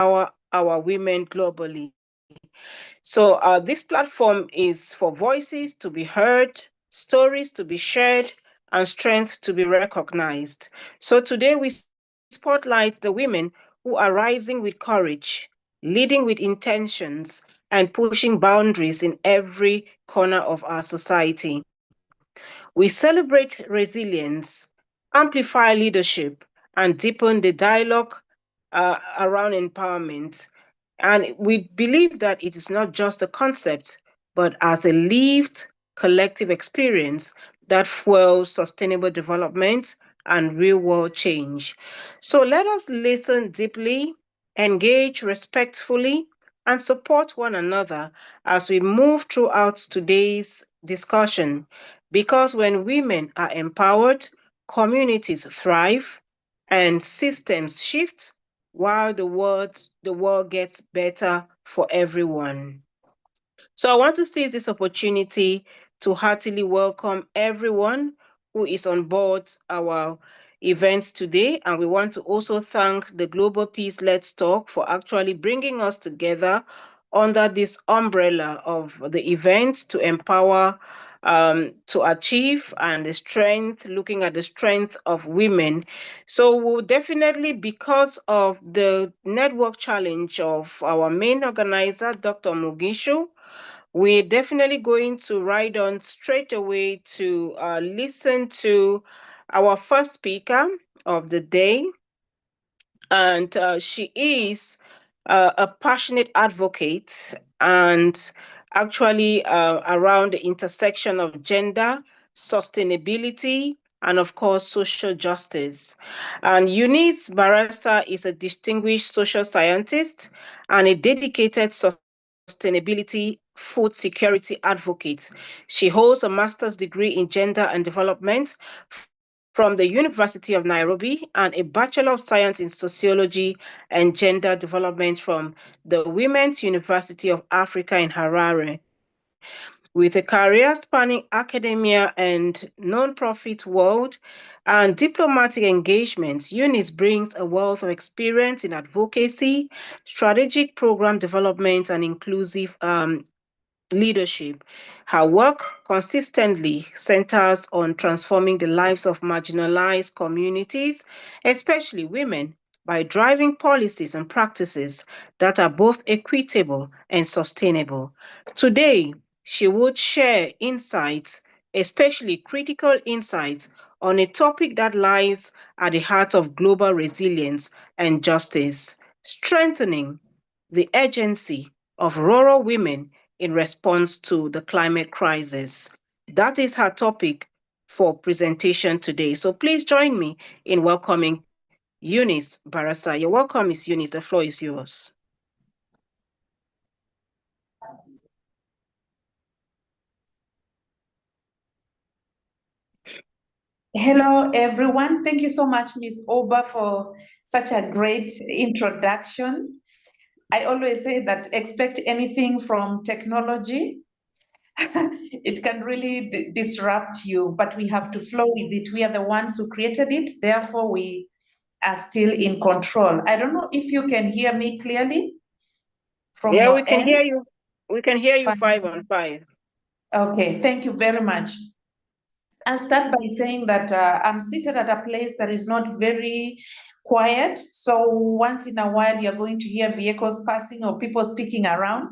our women globally. So this platform is for voices to be heard, stories to be shared, and strength to be recognized. So today we spotlight the women who are rising with courage, leading with intentions, and pushing boundaries in every corner of our society. We celebrate resilience, amplify leadership, and deepen the dialogue around empowerment. And we believe that it is not just a concept, but as a lived collective experience that fuels sustainable development and real world change. So let us listen deeply, engage respectfully, and support one another as we move throughout today's discussion. Because when women are empowered, communities thrive and systems shift while the world gets better for everyone. So I want to seize this opportunity to heartily welcome everyone who is on board our events today. And we want to also thank the Global Peace Let's Talk for actually bringing us together under this umbrella of the event to empower, to achieve, and the strength, looking at the strength of women. So we'll definitely, because of the network challenge of our main organizer, Dr. Mugisho, we're definitely going to ride on straight away to listen to our first speaker of the day. And she is a passionate advocate and actually around the intersection of gender, sustainability, and of course, social justice. And Eunice Barasa is a distinguished social scientist and a dedicated sustainability food security advocate. She holds a master's degree in gender and development from the University of Nairobi and a Bachelor of Science in Sociology and Gender Development from the Women's University of Africa in Harare. With a career spanning academia and non-profit world and diplomatic engagements, Eunice brings a wealth of experience in advocacy, strategic program development, and inclusive leadership. Her work consistently centers on transforming the lives of marginalized communities, especially women, by driving policies and practices that are both equitable and sustainable. Today, she would share insights, especially critical insights, on a topic that lies at the heart of global resilience and justice, strengthening the agency of rural women in response to the climate crisis. That is her topic for presentation today. So please join me in welcoming Eunice Barasa. You're welcome, Miss Eunice. The floor is yours. Hello, everyone. Thank you so much, Ms. Oba, for such a great introduction. I always say that expect anything from technology. It can really disrupt you, but we have to flow with it. We are the ones who created it, therefore, we are still in control. I don't know if you can hear me clearly from Yeah, we your can hear end. you. We can hear you Fine. 5 on 5. Okay, thank you very much. I'll start by saying that I'm seated at a place that is not very quiet. So once in a while, you're going to hear vehicles passing or people speaking around.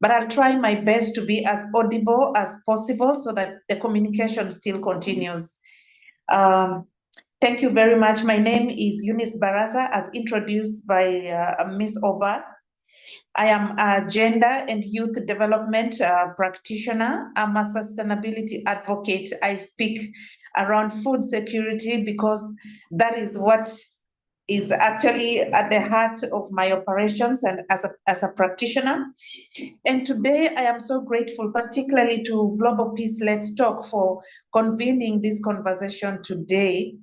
But I'll try my best to be as audible as possible so that the communication still continues. Um, Thank you very much. My name is Eunice Barasa, as introduced by Ms. Oba. I am a gender and youth development practitioner. I'm a sustainability advocate. I speak around food security because that is what is actually at the heart of my operations and as a practitioner. And today I am so grateful, particularly to Global Peace Let's Talk for convening this conversation today.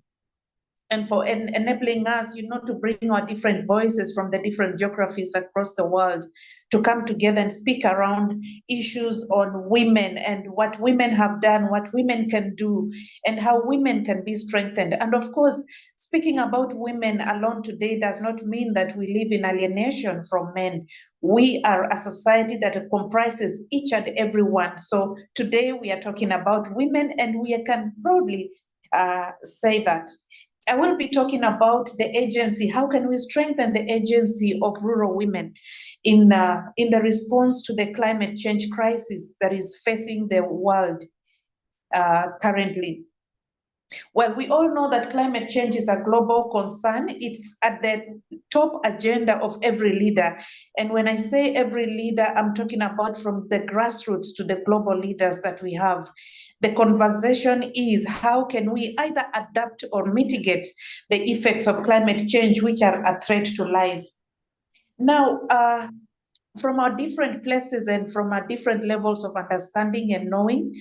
and for enabling us, to bring our different voices from the different geographies across the world to come together and speak around issues on women and what women have done, what women can do, and how women can be strengthened. And of course, speaking about women alone today does not mean that we live in alienation from men. We are a society that comprises each and every one. So today we are talking about women, and we can proudly say that. I will be talking about the agency. How can we strengthen the agency of rural women in the response to the climate change crisis that is facing the world currently? Well, we all know that climate change is a global concern. It's at the top agenda of every leader. And when I say every leader, I'm talking about from the grassroots to the global leaders that we have. The conversation is how can we either adapt or mitigate the effects of climate change, which are a threat to life. Now, from our different places and from our different levels of understanding and knowing,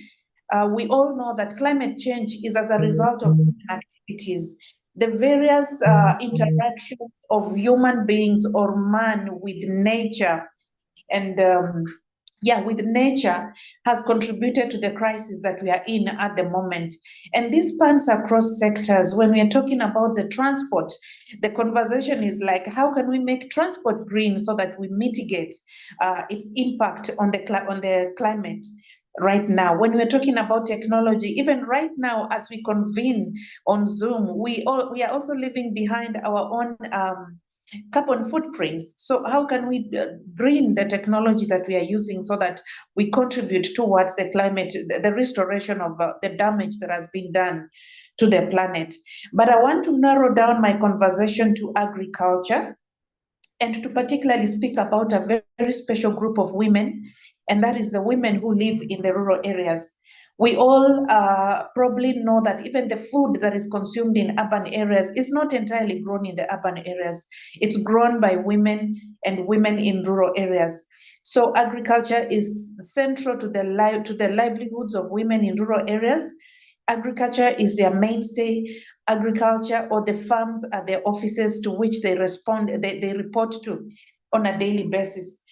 we all know that climate change is as a result of human activities. The various interactions of human beings or man with nature and with nature has contributed to the crisis that we are in at the moment. And this spans across sectors. When we are talking about the transport, the conversation is like, how can we make transport green so that we mitigate its impact on the climate? Right now, when we're talking about technology, even right now, as we convene on Zoom, we are also leaving behind our own carbon footprints. So how can we green the technology that we are using so that we contribute towards the climate, the restoration of the damage that has been done to the planet? But I want to narrow down my conversation to agriculture, and to particularly speak about a very, very special group of women, and that is the women who live in the rural areas. We all probably know that even the food that is consumed in urban areas is not entirely grown in the urban areas. It's grown by women and women in rural areas. So agriculture is central to the livelihoods of women in rural areas. Agriculture is their mainstay. Agriculture or the farms are the offices to which they report to on a daily basis.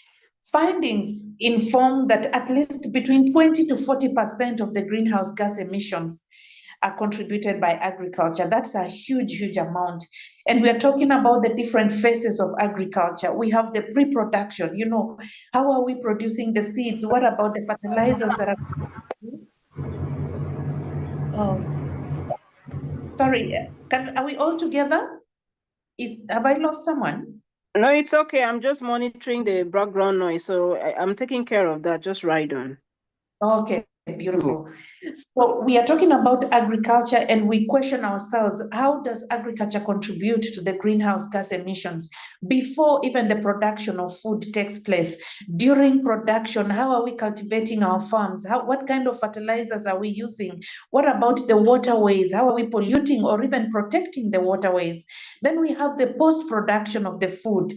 Findings inform that at least between 20 to 40% of the greenhouse gas emissions are contributed by agriculture. That's a huge, huge amount. And we are talking about the different phases of agriculture. We have the pre-production, how are we producing the seeds? What about the fertilizers that are... Oh, sorry, are we all together? Have I lost someone? No, it's okay. I'm just monitoring the background noise. So I'm taking care of that. Just ride on. Okay, beautiful. So we are talking about agriculture, and we question ourselves, how does agriculture contribute to the greenhouse gas emissions before even the production of food takes place? During production, how are we cultivating our farms? What kind of fertilizers are we using? What about the waterways? How are we polluting or even protecting the waterways? Then we have the post-production of the food.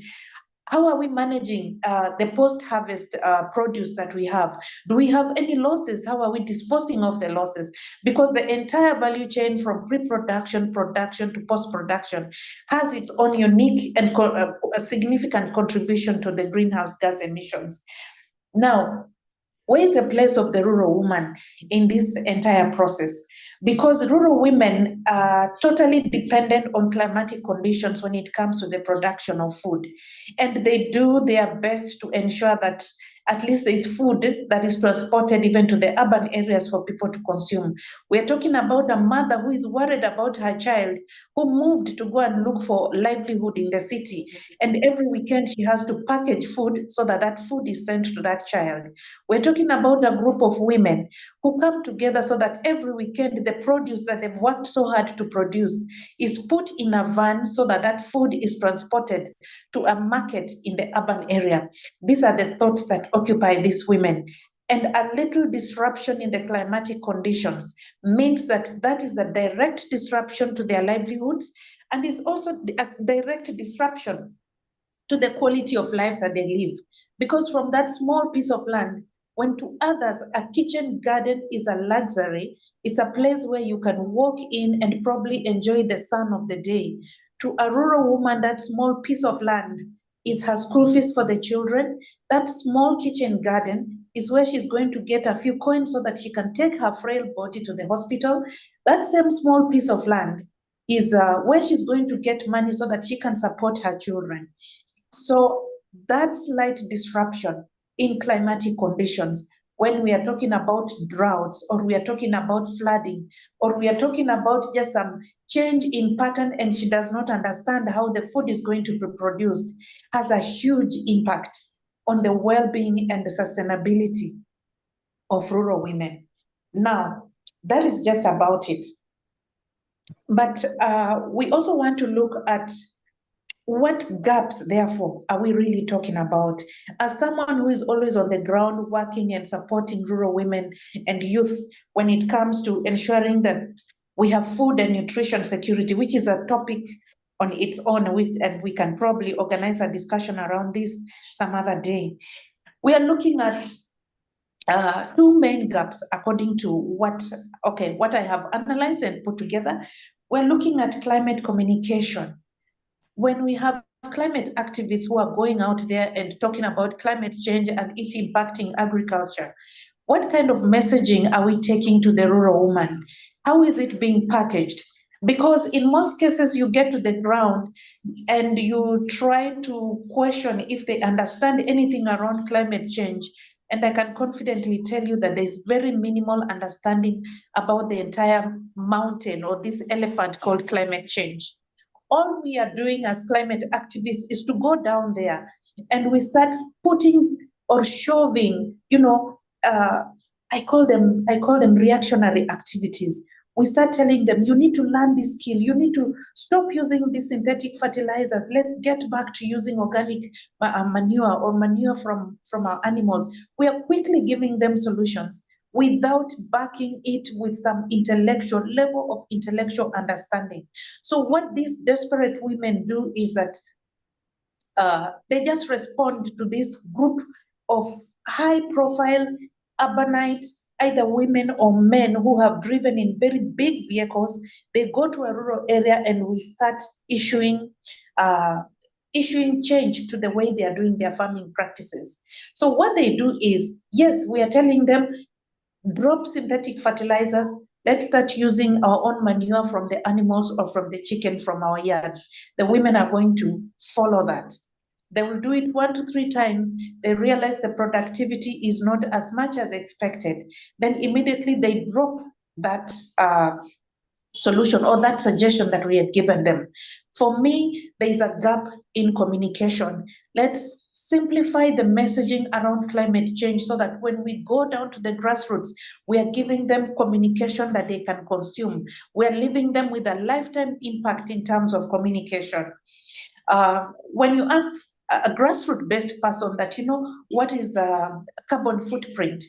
How are we managing the post-harvest produce that we have? Do we have any losses? How are we disposing of the losses? Because the entire value chain from pre-production, production to post-production has its own unique and a significant contribution to the greenhouse gas emissions. Now, where is the place of the rural woman in this entire process? Because rural women are totally dependent on climatic conditions when it comes to the production of food. And they do their best to ensure that at least there is food that is transported even to the urban areas for people to consume. We're talking about a mother who is worried about her child, who moved to go and look for livelihood in the city. And every weekend she has to package food so that that food is sent to that child. We're talking about a group of women who come together so that every weekend the produce that they've worked so hard to produce is put in a van so that that food is transported to a market in the urban area. These are the thoughts that occupy these women. And a little disruption in the climatic conditions means that that is a direct disruption to their livelihoods, and is also a direct disruption to the quality of life that they live. Because from that small piece of land, when to others a kitchen garden is a luxury, it's a place where you can walk in and probably enjoy the sun of the day. To a rural woman, that small piece of land is her school fees for the children. That small kitchen garden is where she's going to get a few coins so that she can take her frail body to the hospital. That same small piece of land is where she's going to get money so that she can support her children. So that slight disruption in climatic conditions, when we are talking about droughts, or we are talking about flooding, or we are talking about just some change in pattern and she does not understand how the food is going to be produced, has a huge impact on the well-being and the sustainability of rural women. Now, that is just about it. But we also want to look at what gaps, therefore, are we really talking about? As someone who is always on the ground working and supporting rural women and youth when it comes to ensuring that we have food and nutrition security, which is a topic on its own, and we can probably organize a discussion around this some other day. We are looking at two main gaps according to what I have analyzed and put together. We're looking at climate communication. When we have climate activists who are going out there and talking about climate change and it impacting agriculture, what kind of messaging are we taking to the rural woman? How is it being packaged? Because in most cases, you get to the ground and you try to question if they understand anything around climate change. And I can confidently tell you that there's very minimal understanding about the entire mountain or this elephant called climate change. All we are doing as climate activists is to go down there and we start putting or shoving, I call them reactionary activities. We start telling them, you need to learn this skill, you need to stop using these synthetic fertilizers, let's get back to using organic manure or manure from our animals. We are quickly giving them solutions without backing it with some level of intellectual understanding. So what these desperate women do is that they just respond to this group of high-profile urbanites, either women or men who have driven in very big vehicles. They go to a rural area and we start issuing change to the way they are doing their farming practices. So what they do is, yes, we are telling them, drop synthetic fertilizers. Let's start using our own manure from the animals or from the chicken from our yards. The women are going to follow that. They will do it 1 to 3 times. They realize the productivity is not as much as expected. Then immediately they drop that solution or that suggestion that we had given them. For me, there is a gap in communication. Let's simplify the messaging around climate change so that when we go down to the grassroots, we are giving them communication that they can consume. We are leaving them with a lifetime impact in terms of communication. When you ask a grassroots-based person that, what is carbon footprint,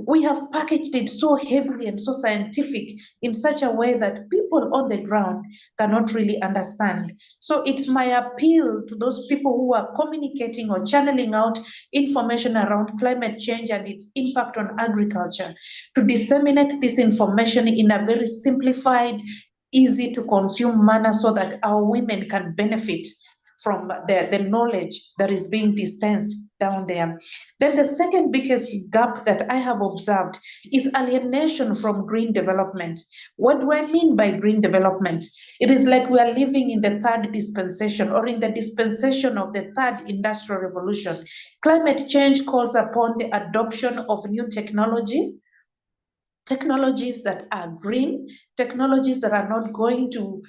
we have packaged it so heavily and so scientific in such a way that people on the ground cannot really understand. So it's my appeal to those people who are communicating or channeling out information around climate change and its impact on agriculture to disseminate this information in a very simplified, easy to consume manner so that our women can benefit from the knowledge that is being dispensed down there. Then the second biggest gap that I have observed is alienation from green development. What do I mean by green development? It is like we are living in the third dispensation or in the dispensation of the third industrial revolution. Climate change calls upon the adoption of new technologies that are green, technologies that are not going to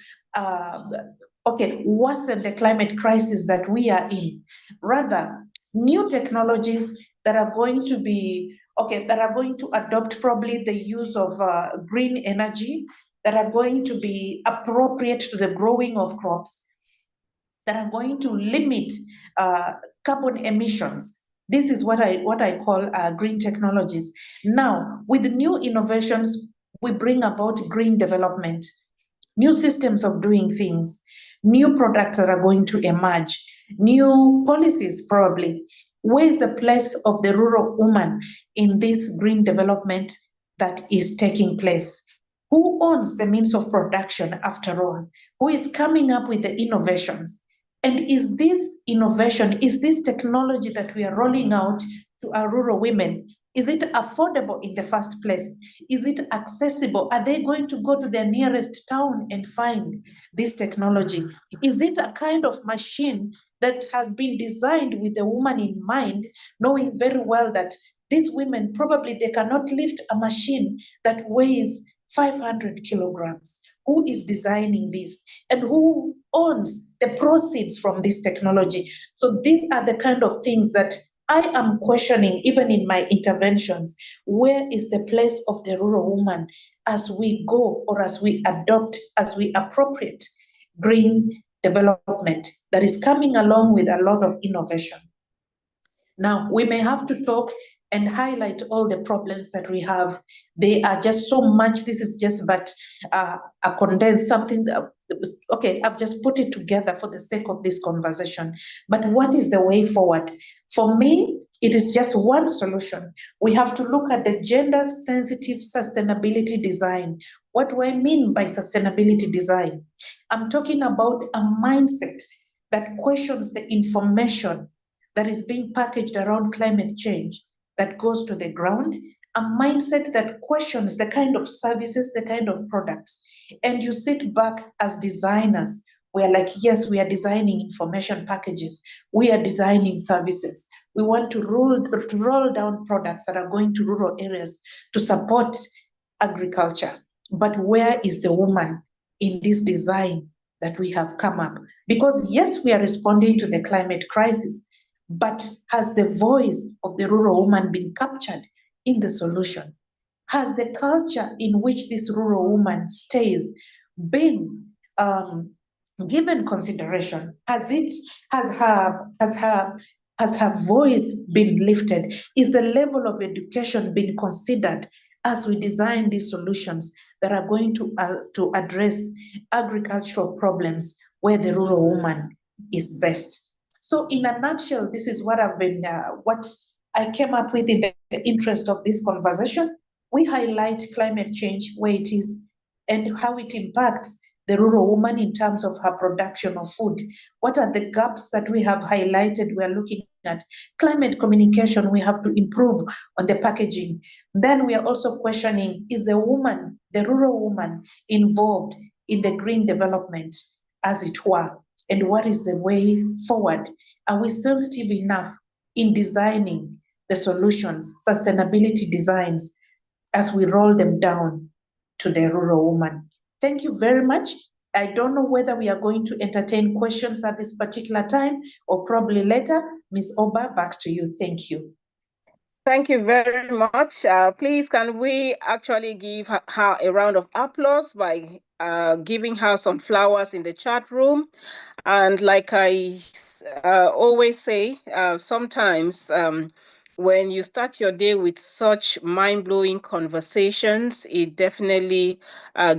worsen the climate crisis that we are in. Rather, new technologies that are going to be, that are going to adopt probably the use of green energy, that are going to be appropriate to the growing of crops, that are going to limit carbon emissions. This is what I call green technologies. Now, with new innovations, we bring about green development, new systems of doing things, new products that are going to emerge, new policies probably Where is the place of the rural woman in this green development that is taking place? Who owns the means of production after all? Who is coming up with the innovations? And is this innovation, is this technology that we are rolling out to our rural women, is it affordable in the first place? Is it accessible? Are they going to go to their nearest town and find this technology? Is it a kind of machine that has been designed with the woman in mind, knowing very well that these women probably they cannot lift a machine that weighs 500 kilograms? Who is designing this and who owns the proceeds from this technology? So these are the kind of things that I am questioning even in my interventions. Where is the place of the rural woman as we go or as we adopt, as we appropriate green development that is coming along with a lot of innovation? Now, we may have to talk and highlight all the problems that we have. They are just so much. This is just but a condensed something. Okay, I've just put it together for the sake of this conversation. But what is the way forward? For me, it is just one solution. We have to look at the gender-sensitive sustainability design. What do I mean by sustainability design? I'm talking about a mindset that questions the information that is being packaged around climate change that goes to the ground, a mindset that questions the kind of services, the kind of products. And you sit back as designers, we're like, yes, we are designing information packages, we are designing services. We want to roll down products that are going to rural areas to support agriculture. But where is the woman in this design that we have come up? Because yes, we are responding to the climate crisis, but has the voice of the rural woman been captured in the solution? Has the culture in which this rural woman stays been given consideration? Has her voice been lifted? Is the level of education been considered as we design these solutions that are going to address agricultural problems where the rural woman is best? So in a nutshell, this is what what I came up with in the interest of this conversation. We highlight climate change, where it is, and how it impacts the rural woman in terms of her production of food. What are the gaps that we have highlighted? We are looking at climate communication. We have to improve on the packaging. Then we are also questioning, is the woman, the rural woman, involved in the green development, as it were? And what is the way forward? Are we sensitive enough in designing the solutions, sustainability designs, as we roll them down to the rural woman? Thank you very much. I don't know whether we are going to entertain questions at this particular time or probably later. Ms. Oba, back to you. Thank you. Thank you very much. Please, can we actually give her a round of applause by giving her some flowers in the chat room? And like I always say, sometimes when you start your day with such mind-blowing conversations, it definitely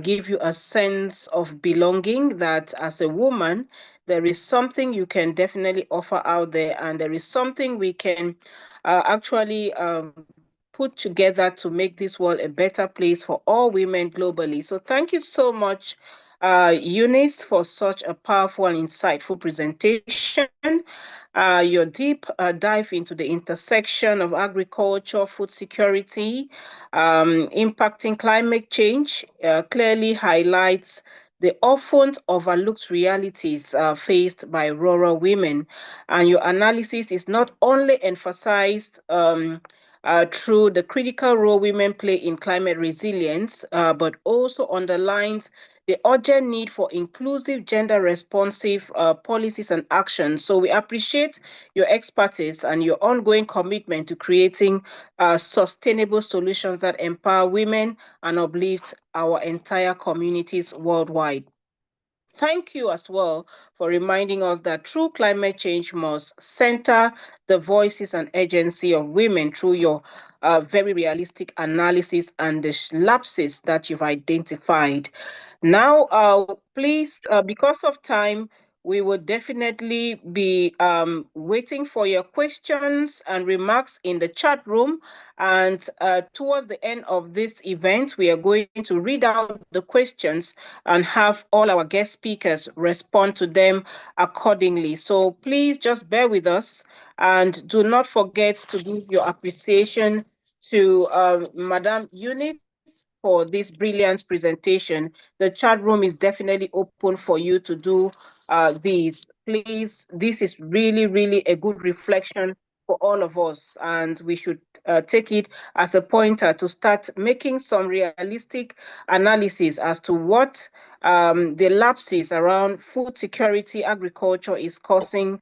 gives you a sense of belonging, that as a woman, there is something you can definitely offer out there, and there is something we can actually put together to make this world a better place for all women globally. So thank you so much, Eunice, for such a powerful and insightful presentation. Your deep dive into the intersection of agriculture, food security, impacting climate change clearly highlights the often overlooked realities faced by rural women. And your analysis is not only emphasized through the critical role women play in climate resilience, but also underlines the urgent need for inclusive, gender-responsive policies and actions. So we appreciate your expertise and your ongoing commitment to creating sustainable solutions that empower women and uplift our entire communities worldwide. Thank you as well for reminding us that true climate change must center the voices and agency of women through your very realistic analysis and the lapses that you've identified. Now, please, because of time, we will definitely be waiting for your questions and remarks in the chat room. And towards the end of this event, we are going to read out the questions and have all our guest speakers respond to them accordingly. So please just bear with us and do not forget to give your appreciation to Madam Eunice for this brilliant presentation. The chat room is definitely open for you to do these. Please, this is really, really a good reflection for all of us, and we should take it as a pointer to start making some realistic analysis as to what the lapses around food security agriculture is causing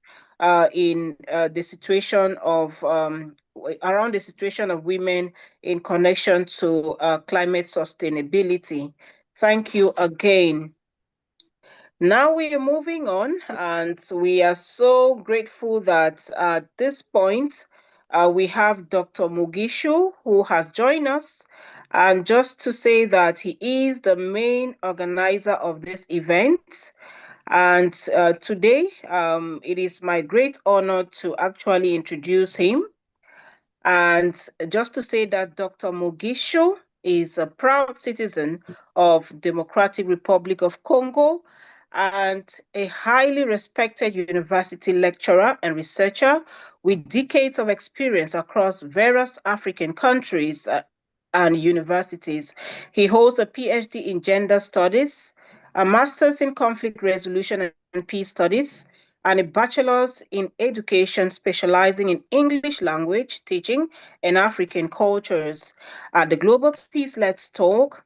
in the situation of around the situation of women in connection to climate sustainability. Thank you again. Now we are moving on, and we are so grateful that at this point we have Dr. Mugisho, who has joined us. And just to say that he is the main organizer of this event. And today it is my great honor to actually introduce him. And just to say that Dr. Mugisho is a proud citizen of Democratic Republic of Congo and a highly respected university lecturer and researcher with decades of experience across various African countries and universities. He holds a PhD in gender studies, a master's in conflict resolution and peace studies, and a bachelor's in education specializing in English language teaching and African cultures. At the Global Peace Let's Talk,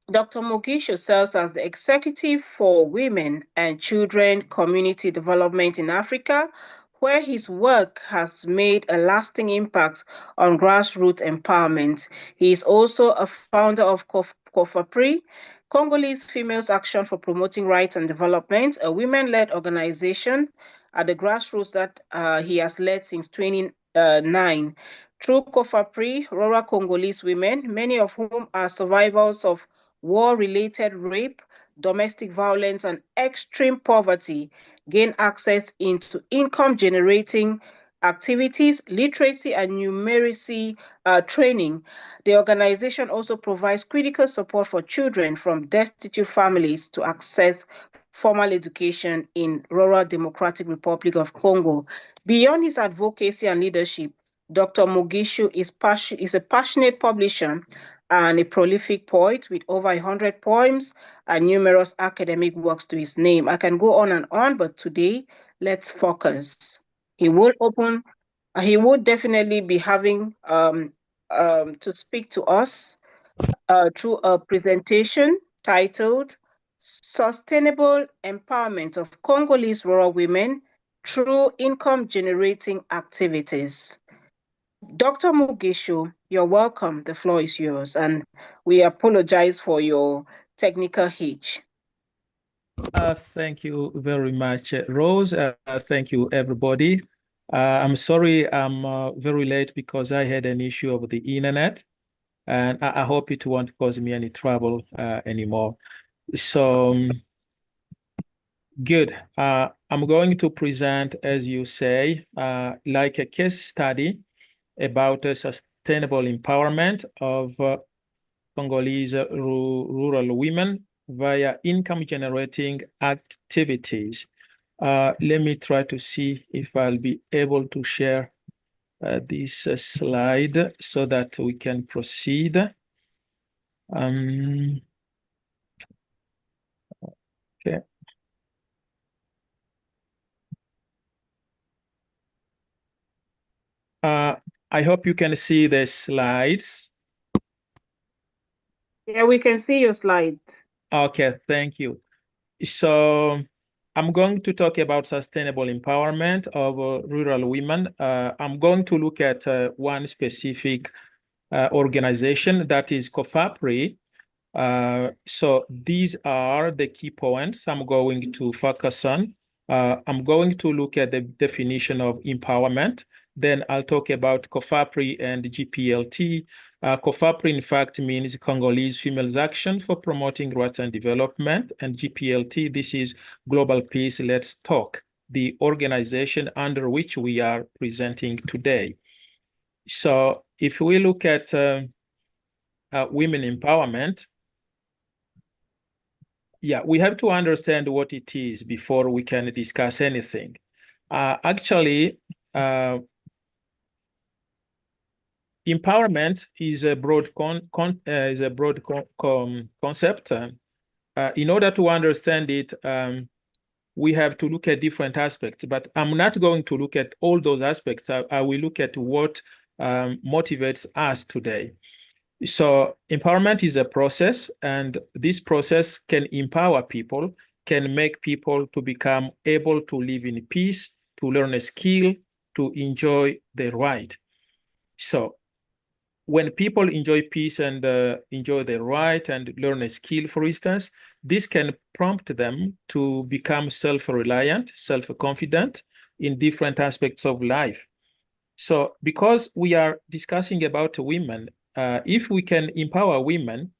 Dr. Mugisho serves as the executive for Women and Children Community Development in Africa, where his work has made a lasting impact on grassroots empowerment. He is also a founder of COFAPRI, Congolese Females Action for Promoting Rights and Development, a women-led organization at the grassroots that he has led since 2009. Through COFAPRI, rural Congolese women, many of whom are survivors of war-related rape, domestic violence, and extreme poverty, gain access into income-generating activities, literacy, and numeracy training. The organization also provides critical support for children from destitute families to access formal education in rural Democratic Republic of Congo. Beyond his advocacy and leadership, Dr. Mugisho is a passionate publisher and a prolific poet with over 100 poems and numerous academic works to his name. I can go on and on, but today, let's focus. He will definitely be having to speak to us through a presentation titled Sustainable Empowerment of Congolese Rural Women Through Income-Generating Activities. Dr. Mugisho, you're welcome. The floor is yours, and we apologize for your technical hitch. Thank you very much, Rose. Thank you, everybody. I'm sorry I'm very late because I had an issue of the internet, and I hope it won't cause me any trouble anymore. So, good. I'm going to present, as you say, like a case study about a sustainable empowerment of Congolese rural women via income-generating activities. Let me try to see if I'll be able to share this slide so that we can proceed. Okay. I hope you can see the slides. Yeah, we can see your slide. Okay, thank you. So I'm going to talk about sustainable empowerment of rural women. I'm going to look at one specific organization, that is COFAPRI. So these are the key points I'm going to focus on. I'm going to look at the definition of empowerment. Then I'll talk about COFAPRI and GPLT. COFAPRI, in fact, means Congolese Females Action for Promoting Rights and Development. And GPLT, this is Global Peace Let's Talk, the organization under which we are presenting today. So if we look at women empowerment, yeah, we have to understand what it is before we can discuss anything. Actually, empowerment is a broad concept. In order to understand it, we have to look at different aspects, but I'm not going to look at all those aspects. I will look at what motivates us today. So empowerment is a process, and this process can empower people, can make people to become able to live in peace, to learn a skill, to enjoy their right. So when people enjoy peace and enjoy their right and learn a skill, for instance, this can prompt them to become self-reliant, self-confident in different aspects of life. So because we are discussing about women, if we can empower women,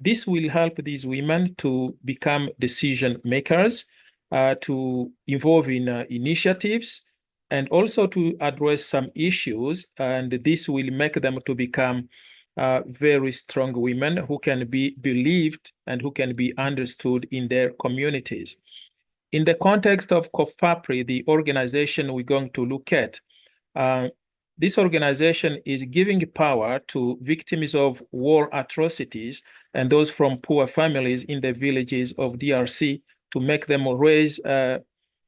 this will help these women to become decision makers, to involve in initiatives, and also to address some issues. And this will make them to become very strong women who can be believed and who can be understood in their communities. In the context of COFAPRI, the organization we're going to look at, this organization is giving power to victims of war atrocities and those from poor families in the villages of DRC to make them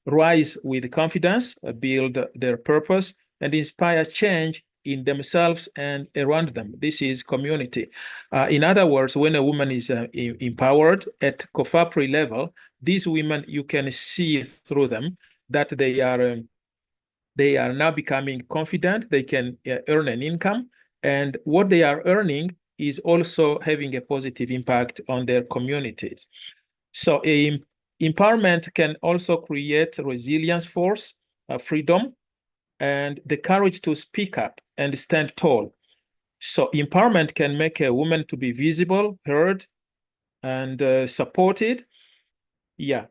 rise with confidence, build their purpose, and inspire change in themselves and around them. This is community. In other words, when a woman is empowered at COFAPRI level, these women, you can see through them that they are now becoming confident, they can earn an income, and what they are earning is also having a positive impact on their communities. So empowerment can also create resilience force, freedom, and the courage to speak up and stand tall. So empowerment can make a woman to be visible, heard, and supported. Yeah.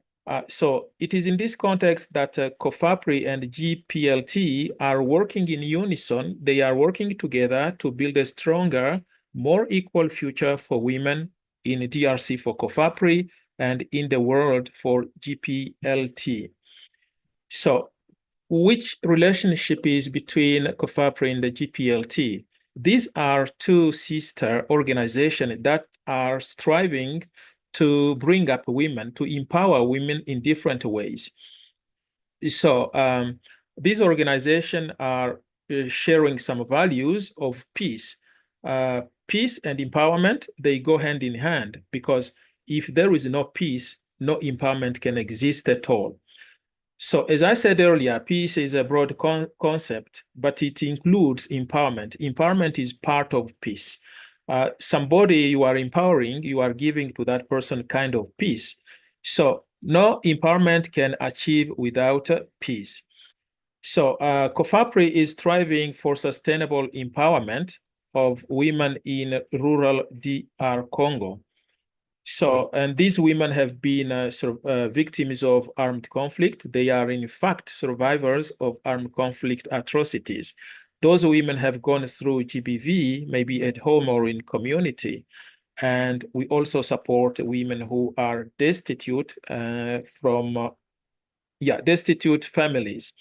So it is in this context that COFAPRI and GPLT are working in unison. They are working together to build a stronger, more equal future for women in DRC for COFAPRI and in the world for GPLT. So which relationship is between COFAPRI and the GPLT? These are two sister organizations that are striving to bring up women, to empower women in different ways. So these organizations are sharing some values of peace. Peace and empowerment, they go hand in hand, because if there is no peace, no empowerment can exist at all. So as I said earlier, peace is a broad concept, but it includes empowerment. Empowerment is part of peace. Somebody you are empowering, you are giving to that person kind of peace. So no empowerment can achieve without peace. So COFAPRI is striving for sustainable empowerment of women in rural DR Congo. So, and these women have been victims of armed conflict. They are in fact survivors of armed conflict atrocities. Those women have gone through GBV, maybe at home or in community. And we also support women who are destitute destitute families.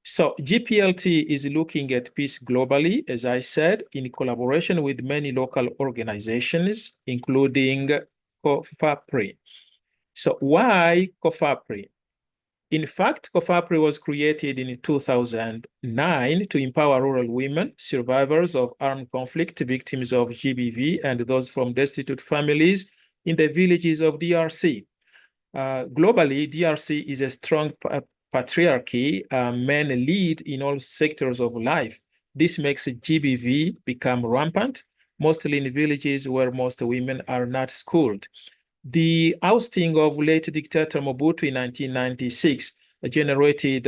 So GPLT is looking at peace globally, as I said, in collaboration with many local organizations, including COFAPRI. So why COFAPRI? In fact, COFAPRI was created in 2009 to empower rural women, survivors of armed conflict, victims of GBV, and those from destitute families in the villages of DRC. Globally, DRC is a strong patriarchy. Men lead in all sectors of life. This makes GBV become rampant, mostly in villages where most women are not schooled. The ousting of late dictator Mobutu in 1996 generated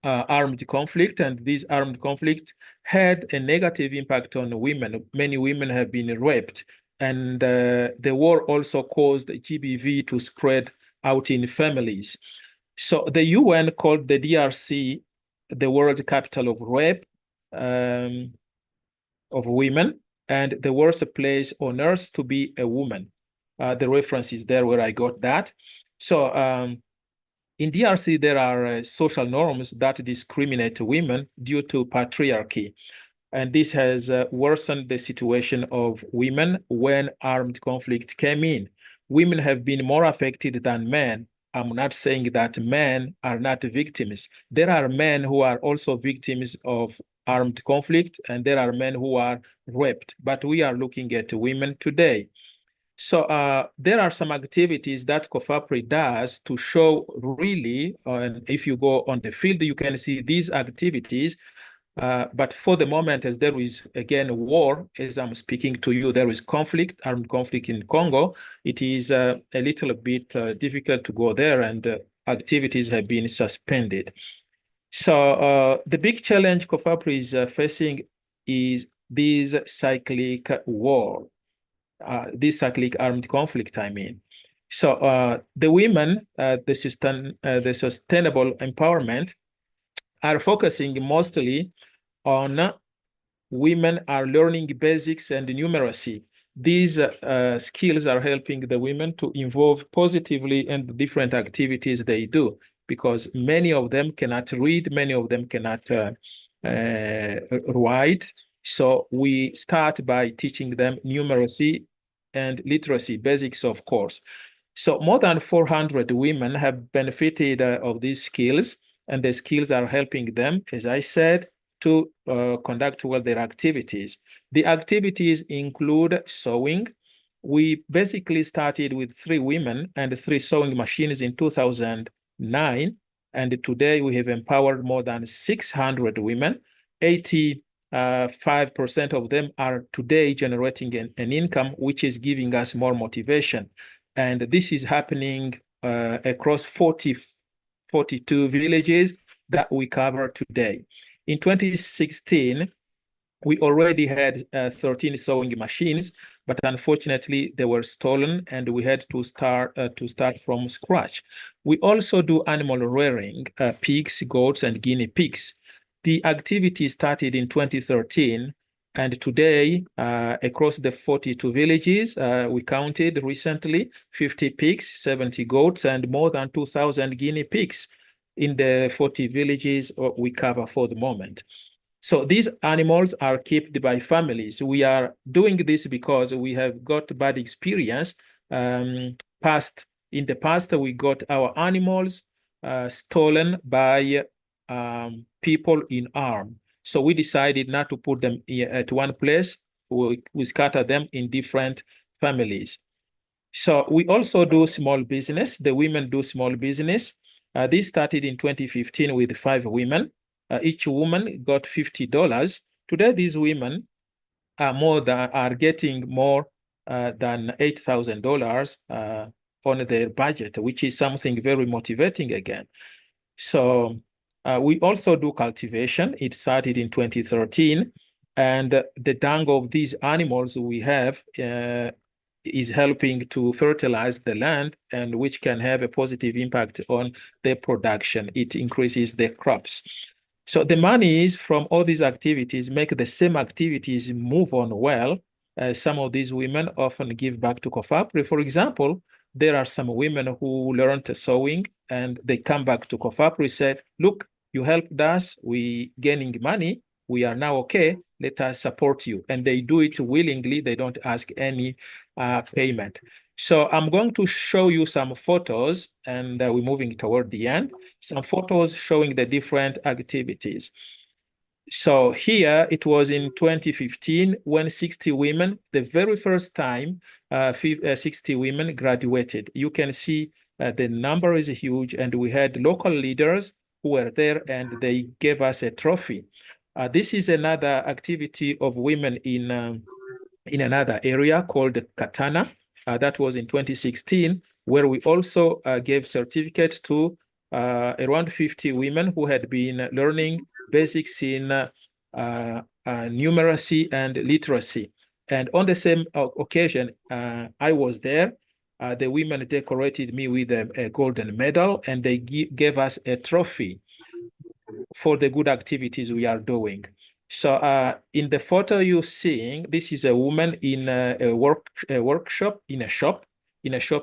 armed conflict, and this armed conflict had a negative impact on women. Many women have been raped, and the war also caused GBV to spread out in families. So the UN called the DRC the world capital of rape of women, and the worst place on earth to be a woman. The reference is there where I got that. So in DRC, there are social norms that discriminate women due to patriarchy. And this has worsened the situation of women when armed conflict came in. Women have been more affected than men. I'm not saying that men are not victims. There are men who are also victims of armed conflict, and there are men who are raped. But we are looking at women today. So there are some activities that COFAPRI does to show really, and if you go on the field, you can see these activities. But for the moment, as there is, again, war, as I'm speaking to you, there is conflict, armed conflict in Congo. It is a little bit difficult to go there, and activities have been suspended. So the big challenge COFAPRI is facing is this cyclic war. This cyclic armed conflict, I mean. So the women, the sustainable empowerment are focusing mostly on women are learning basics and numeracy. These skills are helping the women to involve positively in the different activities they do, because many of them cannot read, many of them cannot write. So we start by teaching them numeracy and literacy, basics, of course. So more than 400 women have benefited of these skills, and the skills are helping them, as I said, to conduct well their activities. The activities include sewing. We basically started with 3 women and 3 sewing machines in 2009, and today we have empowered more than 600 women. 85% of them are today generating an income, which is giving us more motivation. And this is happening across 42 villages that we cover today. In 2016, we already had 13 sewing machines, but unfortunately they were stolen, and we had to start from scratch. We also do animal rearing, pigs, goats, and guinea pigs. The activity started in 2013, and today, across the 42 villages, we counted recently 50 pigs, 70 goats, and more than 2,000 guinea pigs in the 40 villages we cover for the moment. So these animals are kept by families. We are doing this because we have got bad experience. In the past, we got our animals stolen by people in arms. So we decided not to put them at one place. We scatter them in different families. So we also do small business. The women do small business. This started in 2015 with 5 women. Each woman got $50. Today, these women are getting more than $8,000 on their budget, which is something very motivating again. So we also do cultivation. It started in 2013, and the dung of these animals we have is helping to fertilize the land, and which can have a positive impact on the production. It increases the crops. So the monies from all these activities make the same activities move on well. Some of these women often give back to COFAPRI. For example, there are some women who learned sewing, and they come back to COFAPRI, said, look, you helped us, we gaining money, we are now okay, let us support you. And they do it willingly, they don't ask any payment. So I'm going to show you some photos, and we're moving toward the end, some photos showing the different activities. So here it was in 2015 when 60 women, the very first time 60 women graduated. You can see the number is huge, and we had local leaders who were there, and they gave us a trophy. This is another activity of women in another area called Katana. That was in 2016, where we also gave certificate to around 50 women who had been learning basics in numeracy and literacy. And on the same occasion, I was there. The women decorated me with a golden medal, and they gave us a trophy for the good activities we are doing. So in the photo you're seeing, this is a woman in a workshop in a shop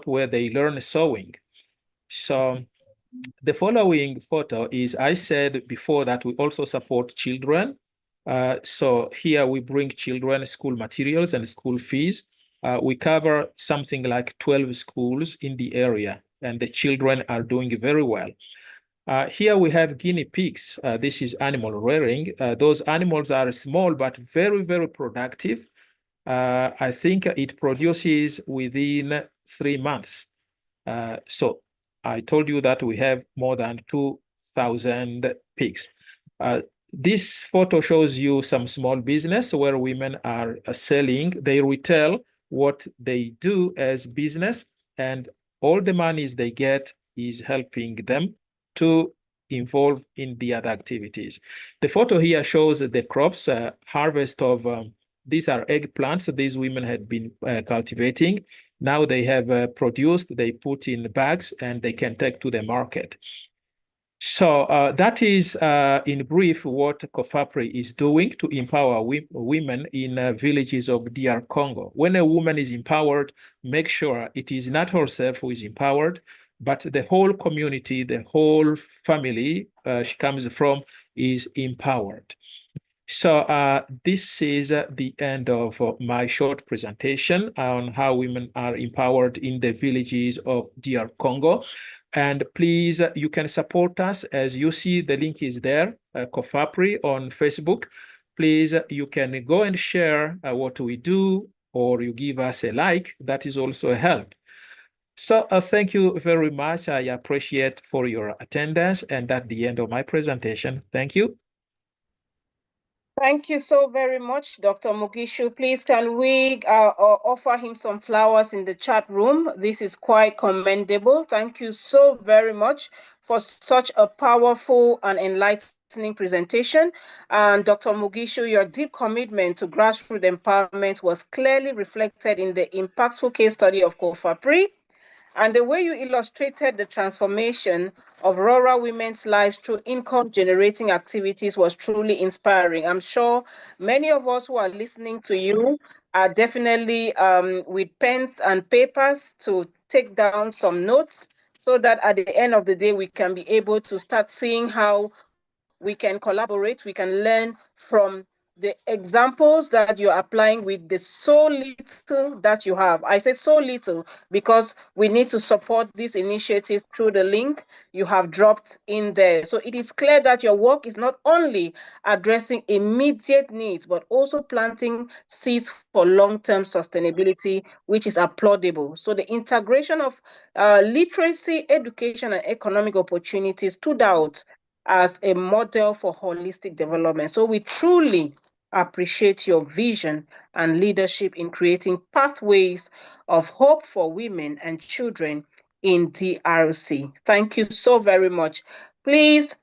where they learn sewing. So the following photo is, I said before that we also support children. So here we bring children school materials and school fees. We cover something like 12 schools in the area, and the children are doing very well. Here we have guinea pigs. This is animal rearing. Those animals are small but very, very productive. I think it produces within 3 months. So I told you that we have more than 2,000 pigs. This photo shows you some small business where women are selling. They retail what they do as business, and all the monies they get is helping them to involve in the other activities. The photo here shows the crops, harvest of, these are eggplants these women had been cultivating. Now they have produced, they put in bags, and they can take to the market. So that is, in brief, what COFAPRI is doing to empower women in villages of DR Congo. When a woman is empowered, make sure it is not herself who is empowered, but the whole community, the whole family she comes from is empowered. So this is the end of my short presentation on how women are empowered in the villages of DR Congo. And please, you can support us. As you see, the link is there, COFAPRI on Facebook. Please, you can go and share what we do, or you give us a like. That is also a help. So thank you very much. I appreciate for your attendance. And at the end of my presentation, thank you. Thank you so very much, Dr. Mugisho. Please, can we offer him some flowers in the chat room? This is quite commendable. Thank you so very much for such a powerful and enlightening presentation. And Dr. Mugisho, your deep commitment to grassroots empowerment was clearly reflected in the impactful case study of COFAPRI. And the way you illustrated the transformation of rural women's lives through income-generating activities was truly inspiring. I'm sure many of us who are listening to you are definitely with pens and papers to take down some notes, so that at the end of the day, we can be able to start seeing how we can collaborate, we can learn from the examples that you're applying with the so little that you have. I say so little because we need to support this initiative through the link you have dropped in there. So it is clear that your work is not only addressing immediate needs, but also planting seeds for long-term sustainability, which is applaudable. So the integration of literacy, education, and economic opportunities stood out as a model for holistic development. So we truly appreciate your vision and leadership in creating pathways of hope for women and children in DRC. Thank you so very much. Please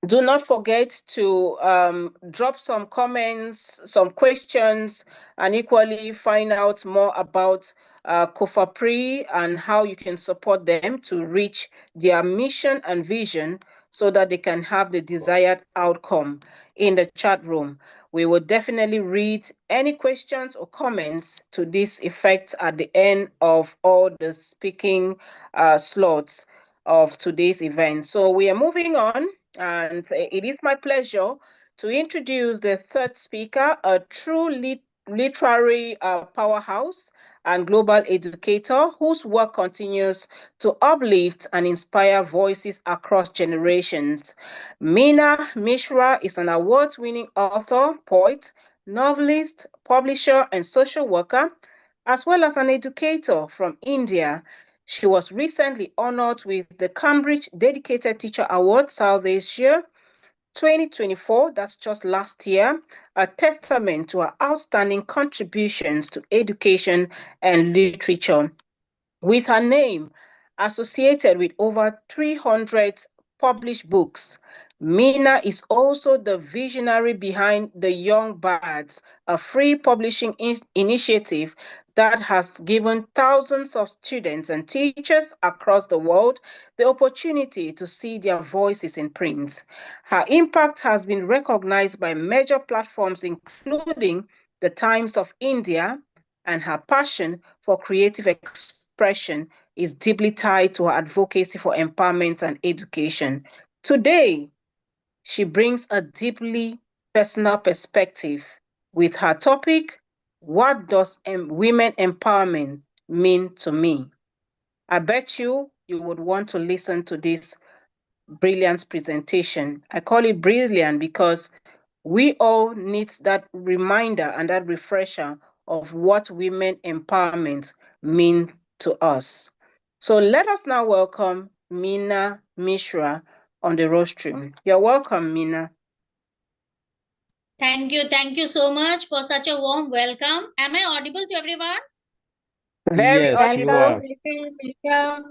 do not forget to drop some comments, some questions, and equally find out more about COFAPRI and how you can support them to reach their mission and vision so that they can have the desired outcome in the chat room. We will definitely read any questions or comments to this effect at the end of all the speaking slots of today's event. So we are moving on, and it is my pleasure to introduce the third speaker, a true literary powerhouse and global educator whose work continues to uplift and inspire voices across generations. Meena Mishra is an award-winning author, poet, novelist, publisher, and social worker, as well as an educator from India. She was recently honored with the Cambridge Dedicated Teacher Award, South Asia, 2024, that's just last year, a testament to her outstanding contributions to education and literature. With her name associated with over 300 published books, Mina is also the visionary behind the Young Bards, a free publishing initiative that has given thousands of students and teachers across the world the opportunity to see their voices in print. Her impact has been recognized by major platforms, including the Times of India, and her passion for creative expression is deeply tied to her advocacy for empowerment and education. Today, she brings a deeply personal perspective with her topic, What Does Women Empowerment Mean to Me? I bet you would want to listen to this brilliant presentation. I call it brilliant because we all need that reminder and that refresher of what women empowerment mean to us. So let us now welcome Meena Mishra on the rostrum. You're welcome, Meena. Thank you so much for such a warm welcome. Am I audible to everyone? Very Yes, you audible. are.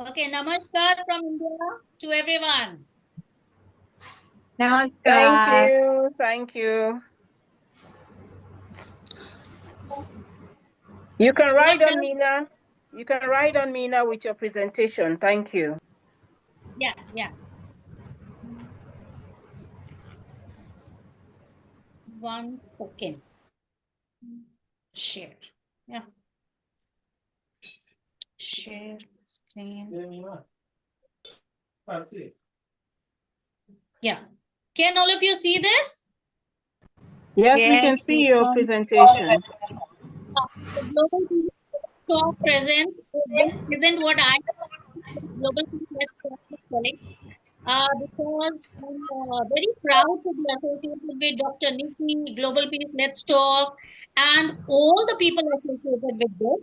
Okay, namaskar from India to everyone. Thank you. Thank you. You can ride on Meena. You can ride on Meena with your presentation. Thank you. Yeah. One second. Share. Yeah. Share screen. Yeah. Can all of you see this? Yes, we can see your presentation. The Global Peace Talk present what I Global Peace Let's Talk is telling. Because I'm very proud to be associated with Dr. Nikki, Global Peace Let's Talk, and all the people associated with this,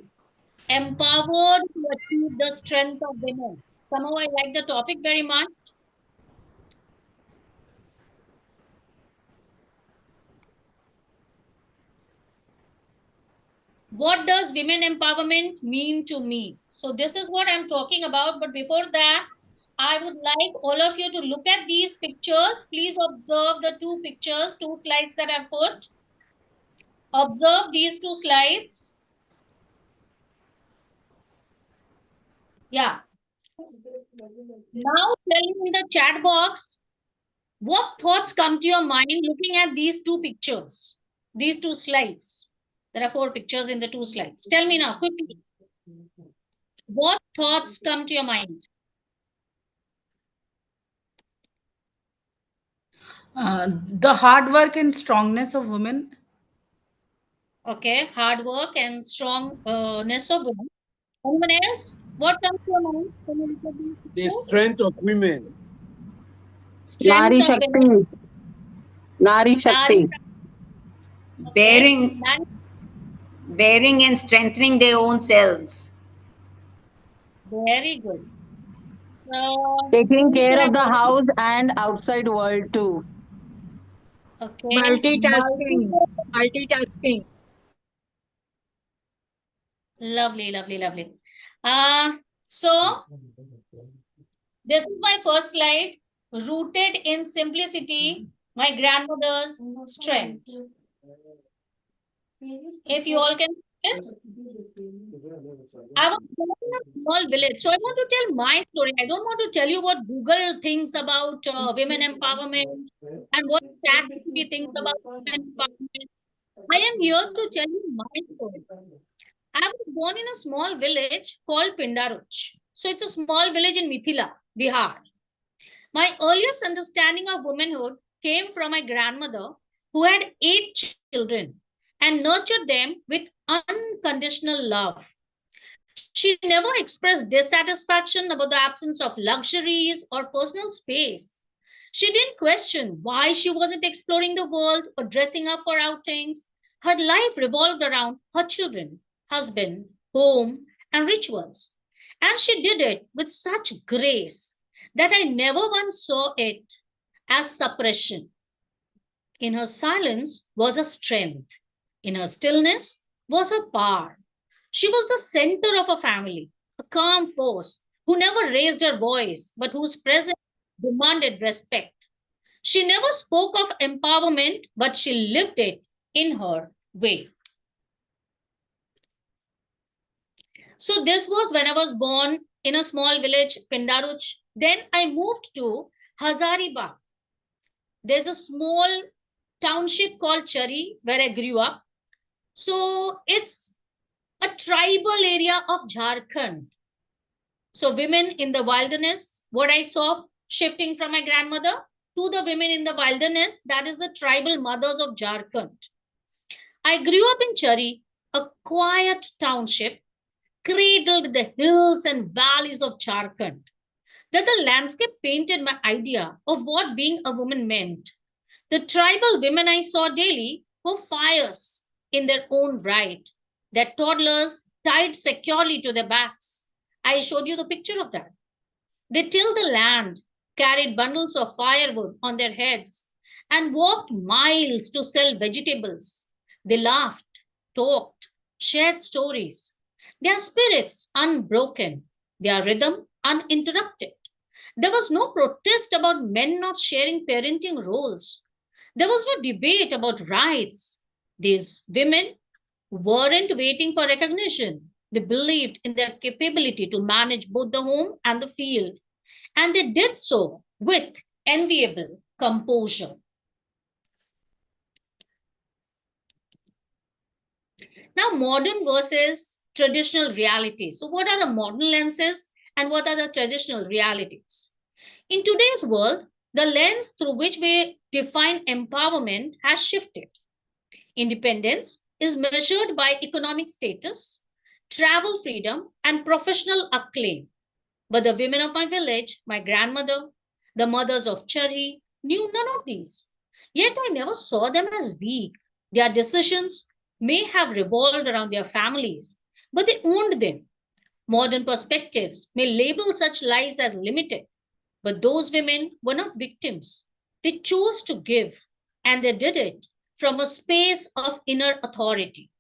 empowered to achieve the strength of women. Somehow I like the topic very much. What does women empowerment mean to me? So this is what I'm talking about. But before that, I would like all of you to look at these pictures. Please observe the two pictures, two slides that I've put. Observe these two slides. Yeah. Now tell me in the chat box, what thoughts come to your mind looking at these two pictures, these two slides? There are 4 pictures in the 2 slides. Tell me now, quickly. What thoughts come to your mind? The hard work and strongness of women. Okay, hard work and strongness of women. Anyone else? What comes to your mind? The strength of women. Strength of women. Nari Shakti. Okay. Bearing and strengthening their own selves. Very good. Taking care of the house and outside world too. Okay. Multitasking. Lovely. So this is my first slide. Rooted in simplicity, my grandmother's strength. If you all can see this. I was born in a small village, so I want to tell my story. I don't want to tell you what Google thinks about women empowerment and what ChatGPT thinks about women empowerment. I am here to tell you my story. I was born in a small village called Pindaruch. So it's a small village in Mithila, Bihar. My earliest understanding of womanhood came from my grandmother, who had 8 children and nurtured them with unconditional love. She never expressed dissatisfaction about the absence of luxuries or personal space. She didn't question why she wasn't exploring the world or dressing up for outings. Her life revolved around her children, husband, home, and rituals. And she did it with such grace that I never once saw it as suppression. In her silence was a strength. In her stillness was her power. She was the center of a family, a calm force who never raised her voice, but whose presence demanded respect. She never spoke of empowerment, but she lived it in her way. So this was when I was born in a small village, Pindaruch. Then I moved to Hazaribagh. There's a small township called Chari where I grew up. So it's a tribal area of Jharkhand. So women in the wilderness, what I saw shifting from my grandmother to the women in the wilderness, that is the tribal mothers of Jharkhand. I grew up in Chari, a quiet township, cradled the hills and valleys of Jharkhand. That the landscape painted my idea of what being a woman meant. The tribal women I saw daily were fires in their own right. Their toddlers tied securely to their backs. I showed you the picture of that. They tilled the land, carried bundles of firewood on their heads, and walked miles to sell vegetables. They laughed, talked, shared stories. Their spirits unbroken, their rhythm uninterrupted. There was no protest about men not sharing parenting roles. There was no debate about rights. These women weren't waiting for recognition. They believed in their capability to manage both the home and the field, and they did so with enviable composure. Now, modern versus traditional realities. So, what are the modern lenses and what are the traditional realities? In today's world, the lens through which we define empowerment has shifted. Independence is measured by economic status, travel freedom, and professional acclaim. But the women of my village, my grandmother, the mothers of Chari, knew none of these. Yet I never saw them as weak. Their decisions may have revolved around their families, but they owned them. Modern perspectives may label such lives as limited, but those women were not victims. They chose to give, and they did it from a space of inner authority.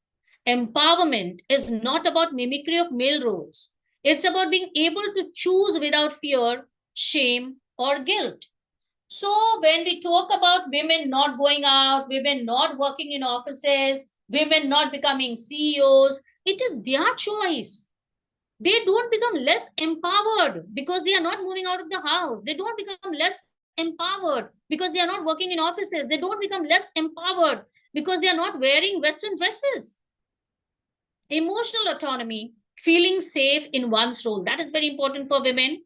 Empowerment is not about mimicry of male roles. It's about being able to choose without fear, shame, or guilt. So when we talk about women not going out, women not working in offices, women not becoming CEOs, it is their choice. They don't become less empowered because they are not moving out of the house. They don't become less empowered because they are not working in offices. They don't become less empowered because they are not wearing Western dresses. Emotional autonomy, feeling safe in one's role, that is very important for women.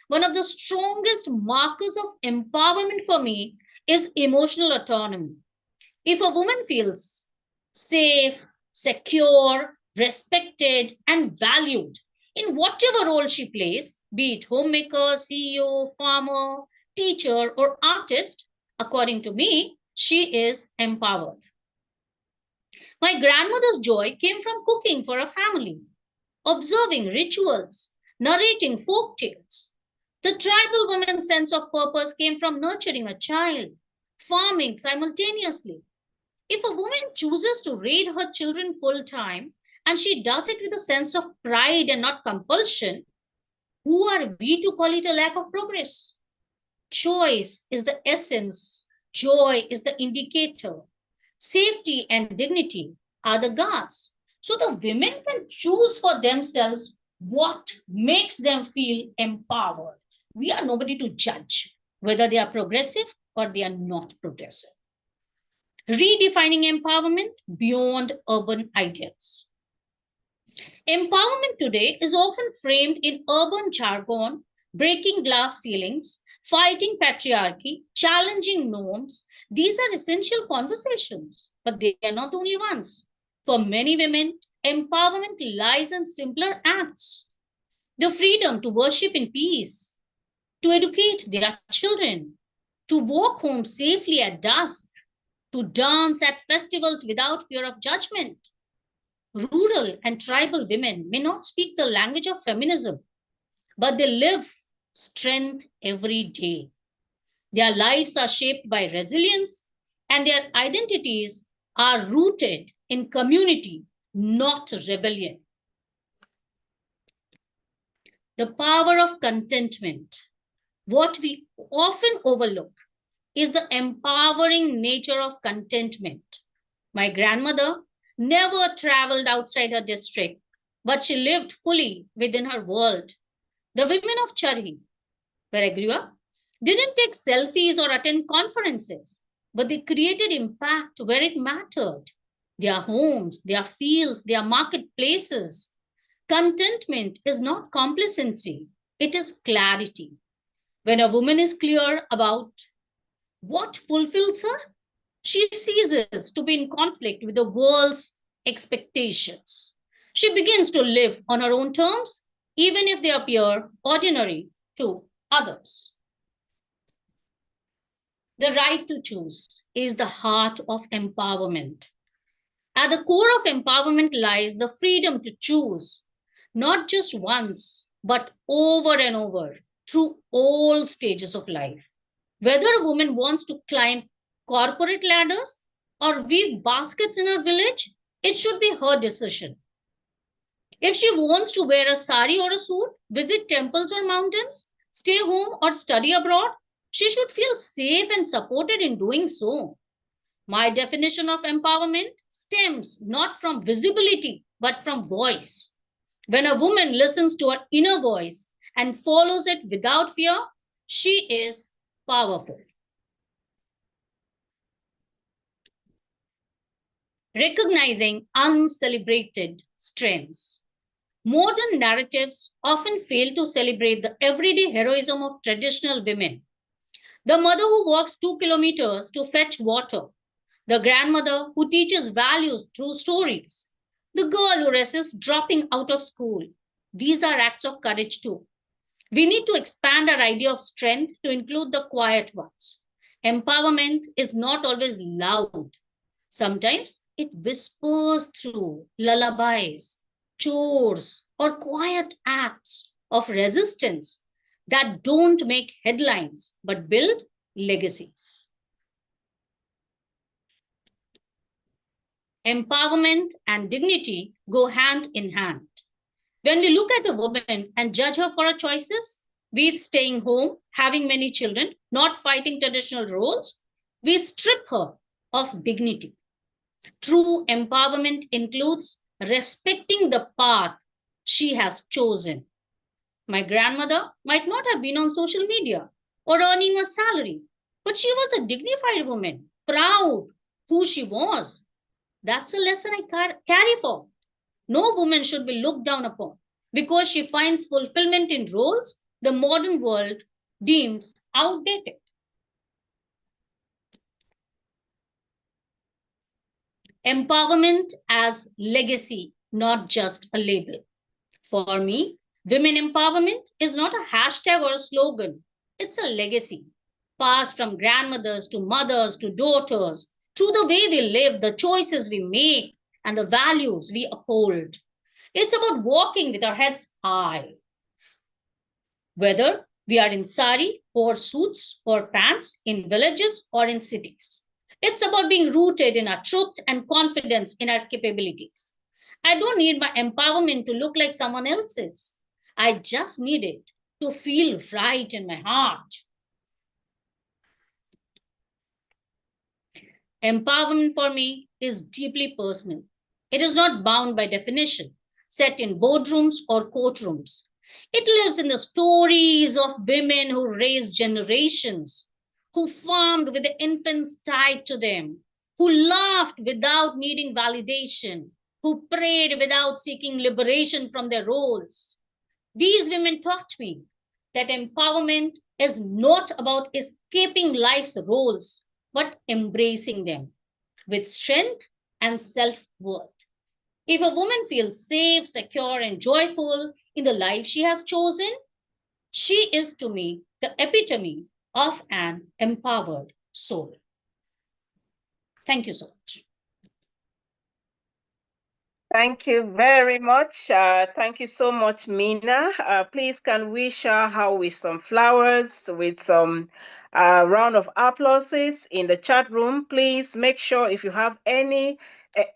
One of the strongest markers of empowerment for me is emotional autonomy. If a woman feels safe, secure, respected, and valued in whatever role she plays, be it homemaker, CEO, farmer, teacher, or artist, according to me, she is empowered. My grandmother's joy came from cooking for a family, observing rituals, narrating folk tales. The tribal woman's sense of purpose came from nurturing a child, farming simultaneously. If a woman chooses to raise her children full time and she does it with a sense of pride and not compulsion, who are we to call it a lack of progress? Choice is the essence, joy is the indicator. Safety and dignity are the guards. So the women can choose for themselves what makes them feel empowered. We are nobody to judge whether they are progressive or they are not progressive. Redefining empowerment beyond urban ideals. Empowerment today is often framed in urban jargon, breaking glass ceilings, fighting patriarchy, challenging norms. These are essential conversations, but they are not the only ones. For many women, empowerment lies in simpler acts. The freedom to worship in peace, to educate their children, to walk home safely at dusk, to dance at festivals without fear of judgment. Rural and tribal women may not speak the language of feminism, but they live strength every day. Their lives are shaped by resilience, and their identities are rooted in community, not rebellion. The power of contentment. What we often overlook is the empowering nature of contentment. My grandmother never traveled outside her district, but she lived fully within her world. The women of Charhi, where I grew up, didn't take selfies or attend conferences, but they created impact where it mattered. Their homes, their fields, their marketplaces. Contentment is not complacency, it is clarity. When a woman is clear about what fulfills her, she ceases to be in conflict with the world's expectations. She begins to live on her own terms, even if they appear ordinary to others. The right to choose is the heart of empowerment. At the core of empowerment lies the freedom to choose, not just once, but over and over through all stages of life. Whether a woman wants to climb corporate ladders or weave baskets in her village, it should be her decision. If she wants to wear a sari or a suit, visit temples or mountains, stay home or study abroad, she should feel safe and supported in doing so. My definition of empowerment stems not from visibility, but from voice. When a woman listens to her inner voice and follows it without fear, she is powerful. Recognizing uncelebrated strengths. Modern narratives often fail to celebrate the everyday heroism of traditional women. The mother who walks 2 kilometers to fetch water, the grandmother who teaches values through stories, the girl who resists dropping out of school. These are acts of courage too. We need to expand our idea of strength to include the quiet ones. Empowerment is not always loud. Sometimes it whispers through lullabies, chores, or quiet acts of resistance that don't make headlines but build legacies. Empowerment and dignity go hand in hand. When we look at a woman and judge her for her choices, be it staying home, having many children, not fighting traditional roles, we strip her of dignity. True empowerment includes respecting the path she has chosen. My grandmother might not have been on social media or earning a salary, but she was a dignified woman, proud who she was. That's a lesson I carry forward. No woman should be looked down upon because she finds fulfillment in roles the modern world deems outdated. Empowerment as legacy, not just a label. For me, women empowerment is not a hashtag or a slogan. It's a legacy passed from grandmothers to mothers to daughters, through the way we live, the choices we make, and the values we uphold. It's about walking with our heads high. Whether we are in sari or suits or pants, in villages or in cities. It's about being rooted in our truth and confidence in our capabilities. I don't need my empowerment to look like someone else's. I just need it to feel right in my heart. Empowerment for me is deeply personal. It is not bound by definition, set in boardrooms or courtrooms. It lives in the stories of women who raised generations, who farmed with the infants tied to them, who laughed without needing validation, who prayed without seeking liberation from their roles. These women taught me that empowerment is not about escaping life's roles, but embracing them with strength and self-worth. If a woman feels safe, secure, and joyful in the life she has chosen, she is to me the epitome of an empowered soul. Thank you so much. Thank you very much. Thank you so much, Mina. Please, can we share her with some flowers, with some round of applauses in the chat room? Please make sure if you have any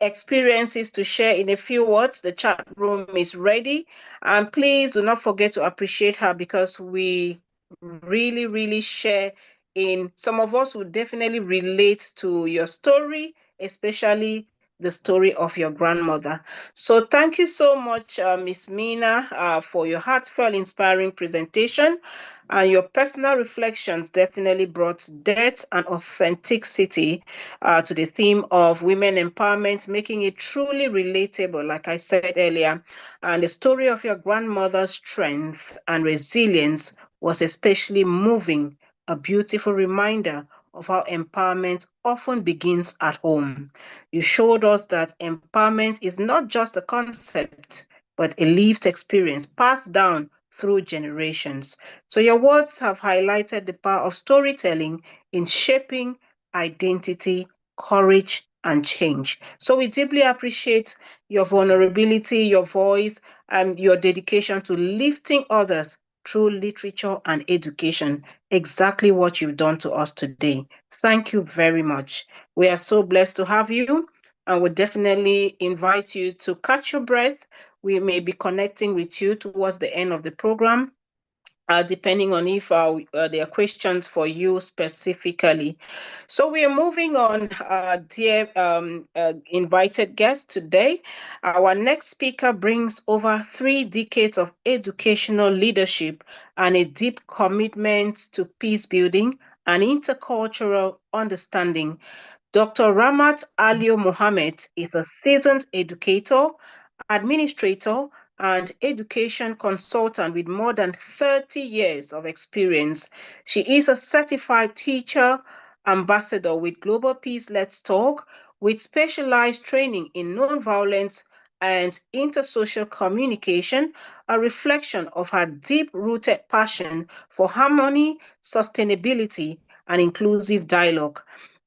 experiences to share in a few words, the chat room is ready. And please do not forget to appreciate her, because we really, really share in, some of us will definitely relate to your story, especially the story of your grandmother. So thank you so much, Miss Mina, for your heartfelt, inspiring presentation. And your personal reflections definitely brought depth and authenticity to the theme of women empowerment, making it truly relatable, like I said earlier. And the story of your grandmother's strength and resilience was especially moving, a beautiful reminder of how empowerment often begins at home. You showed us that empowerment is not just a concept, but a lived experience passed down through generations. So your words have highlighted the power of storytelling in shaping identity, courage, and change. So we deeply appreciate your vulnerability, your voice, and your dedication to lifting others through literature and education. Exactly what you've done to us today. Thank you very much. We are so blessed to have you, and would definitely invite you to catch your breath. We may be connecting with you towards the end of the program, depending on if there are questions for you specifically. So we are moving on, dear invited guests today. Our next speaker brings over 3 decades of educational leadership and a deep commitment to peace building and intercultural understanding. Dr. Ramat Alio Mohammed is a seasoned educator, administrator, and education consultant with more than 30 years of experience. She is a certified teacher ambassador with Global Peace Let's Talk, with specialized training in nonviolence and intersocial communication, a reflection of her deep-rooted passion for harmony, sustainability, and inclusive dialogue.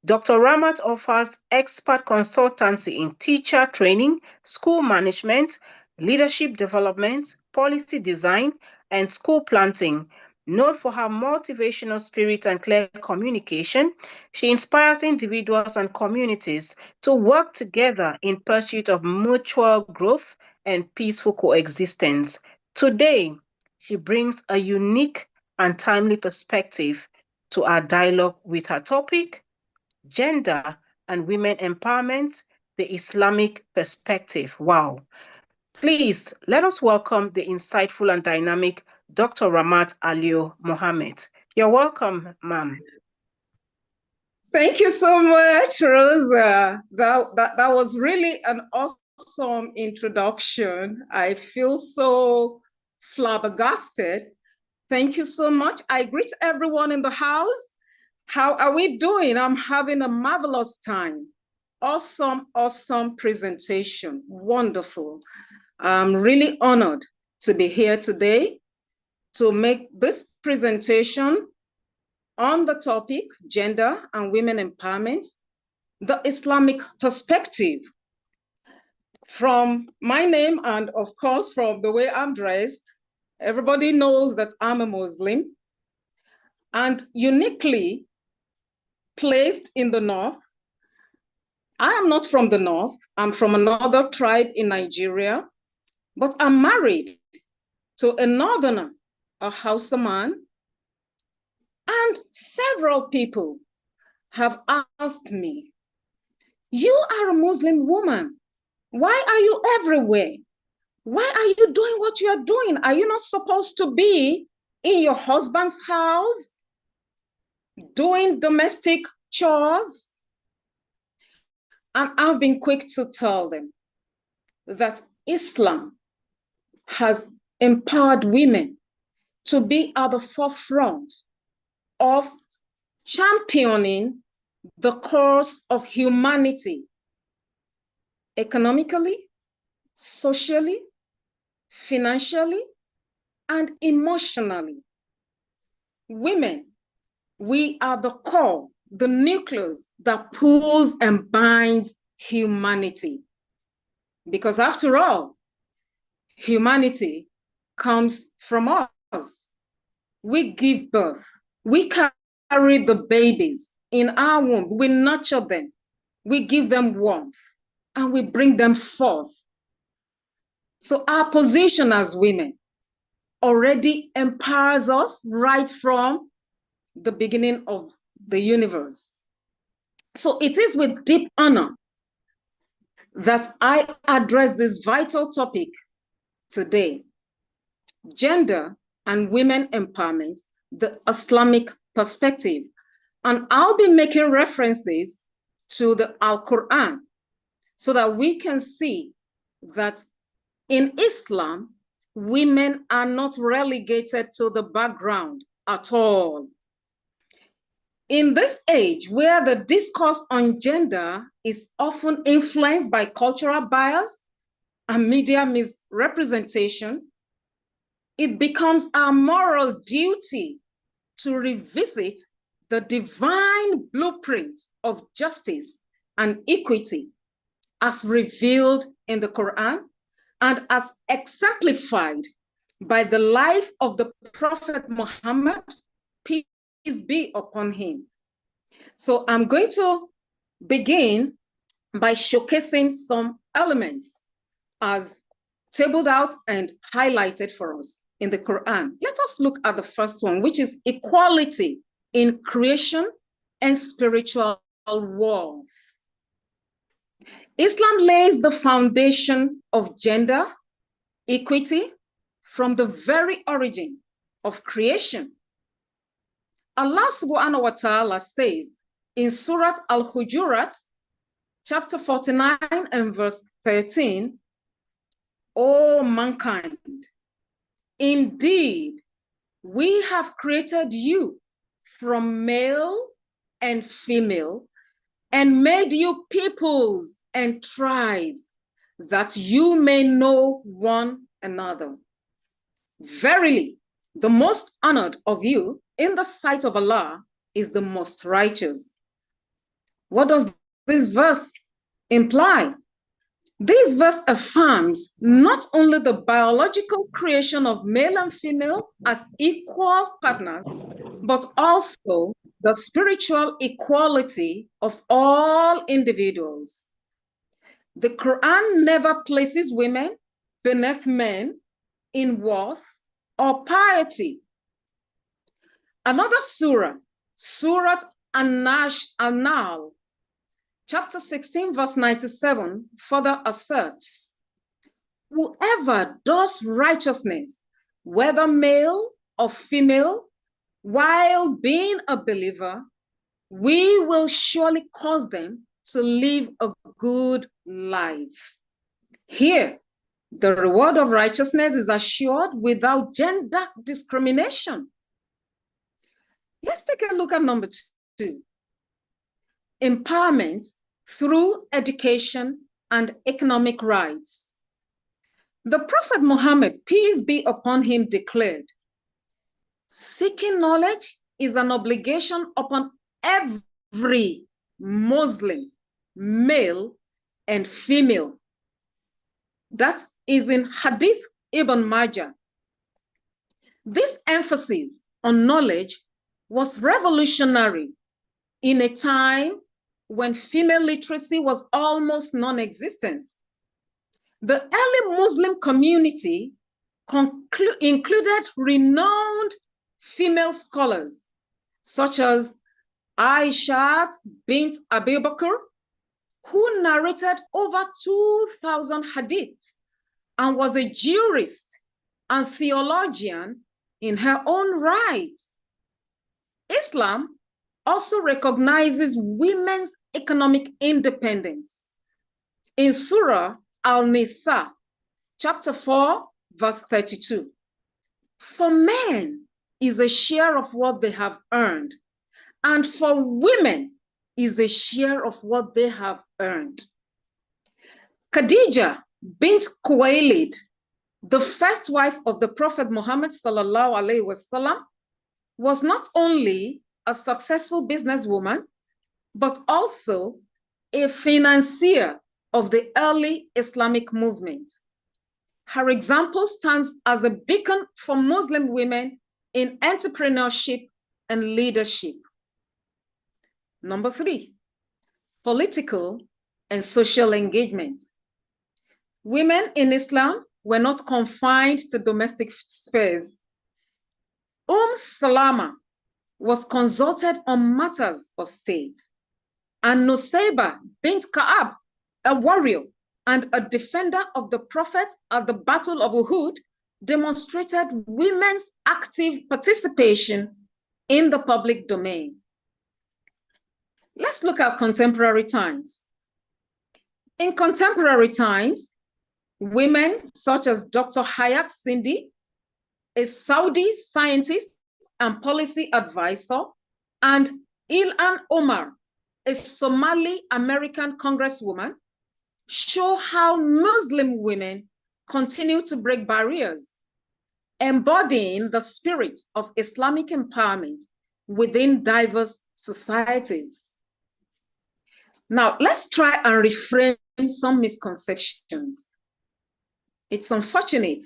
Dr. Ramat offers expert consultancy in teacher training, school management, leadership development, policy design, and school planting. Known for her motivational spirit and clear communication, she inspires individuals and communities to work together in pursuit of mutual growth and peaceful coexistence. Today, she brings a unique and timely perspective to our dialogue with her topic, gender and women empowerment, the Islamic perspective. Wow. Please let us welcome the insightful and dynamic Dr. Ramat Alio Mohammed. You're welcome, ma'am. Thank you so much, Rosa. That was really an awesome introduction. I feel so flabbergasted. Thank you so much. I greet everyone in the house. How are we doing? I'm having a marvelous time. Awesome, awesome presentation. Wonderful. I'm really honored to be here today to make this presentation on the topic, gender and women empowerment, the Islamic perspective. From my name and of course from the way I'm dressed, everybody knows that I'm a Muslim and uniquely placed in the North. I am not from the North, I'm from another tribe in Nigeria, but I'm married to a Northerner, a Hausa man, and several people have asked me, you are a Muslim woman. Why are you everywhere? Why are you doing what you are doing? Are you not supposed to be in your husband's house doing domestic chores? And I've been quick to tell them that Islam has empowered women to be at the forefront of championing the cause of humanity, economically, socially, financially, and emotionally. Women, we are the core, the nucleus that pulls and binds humanity. Because after all, humanity comes from us. We give birth. We carry the babies in our womb. We nurture them. We give them warmth and we bring them forth. So our position as women already empowers us right from the beginning of the universe. So it is with deep honor that I address this vital topic today: gender and women empowerment, the Islamic perspective. And I'll be making references to the Al-Quran so that we can see that in Islam, women are not relegated to the background at all. In this age where the discourse on gender is often influenced by cultural bias and media misrepresentation, it becomes our moral duty to revisit the divine blueprint of justice and equity as revealed in the Quran and as exemplified by the life of the Prophet Muhammad, peace be upon him. So I'm going to begin by showcasing some elements as tabled out and highlighted for us in the Quran. Let us look at the first one, which is equality in creation and spiritual worlds. Islam lays the foundation of gender equity from the very origin of creation. Allah subhanahu wa ta'ala says in Surah Al-Hujurat, chapter 49 and verse 13, "O mankind, indeed, we have created you from male and female and made you peoples and tribes that you may know one another. Verily, the most honored of you in the sight of Allah is the most righteous." What does this verse imply? This verse affirms not only the biological creation of male and female as equal partners, but also the spiritual equality of all individuals. The Quran never places women beneath men in worth or piety. Another surah, Surah An-Nahl, chapter 16, verse 97, further asserts, "Whoever does righteousness, whether male or female, while being a believer, we will surely cause them to live a good life." Here, the reward of righteousness is assured without gender discrimination. Let's take a look at number 2. Empowerment through education and economic rights. The Prophet Muhammad, peace be upon him, declared, "Seeking knowledge is an obligation upon every Muslim, male and female." That is in Hadith Ibn Majah. This emphasis on knowledge was revolutionary in a time when female literacy was almost non-existent. The early Muslim community included renowned female scholars such as Aisha bint Abi Bakr, who narrated over 2,000 hadiths and was a jurist and theologian in her own right. Islam also recognizes women's economic independence. In Surah Al-Nisa, chapter 4, verse 32, "For men is a share of what they have earned, and for women is a share of what they have earned." Khadija bint Khuwaylid, the first wife of the Prophet Muhammad sallallahu alaihi wasallam, was not only a successful businesswoman, but also a financier of the early Islamic movement. Her example stands as a beacon for Muslim women in entrepreneurship and leadership. Number 3, political and social engagement. Women in Islam were not confined to domestic spheres. Salama was consulted on matters of state, and Nusayba bint Ka'ab, a warrior and a defender of the Prophet at the Battle of Uhud, demonstrated women's active participation in the public domain. Let's look at contemporary times. In contemporary times, women such as Dr. Hayat Sindhi, a Saudi scientist and policy advisor, and Ilhan Omar, a Somali-American congresswoman, show how Muslim women continue to break barriers, embodying the spirit of Islamic empowerment within diverse societies. Now, let's try and reframe some misconceptions. It's unfortunate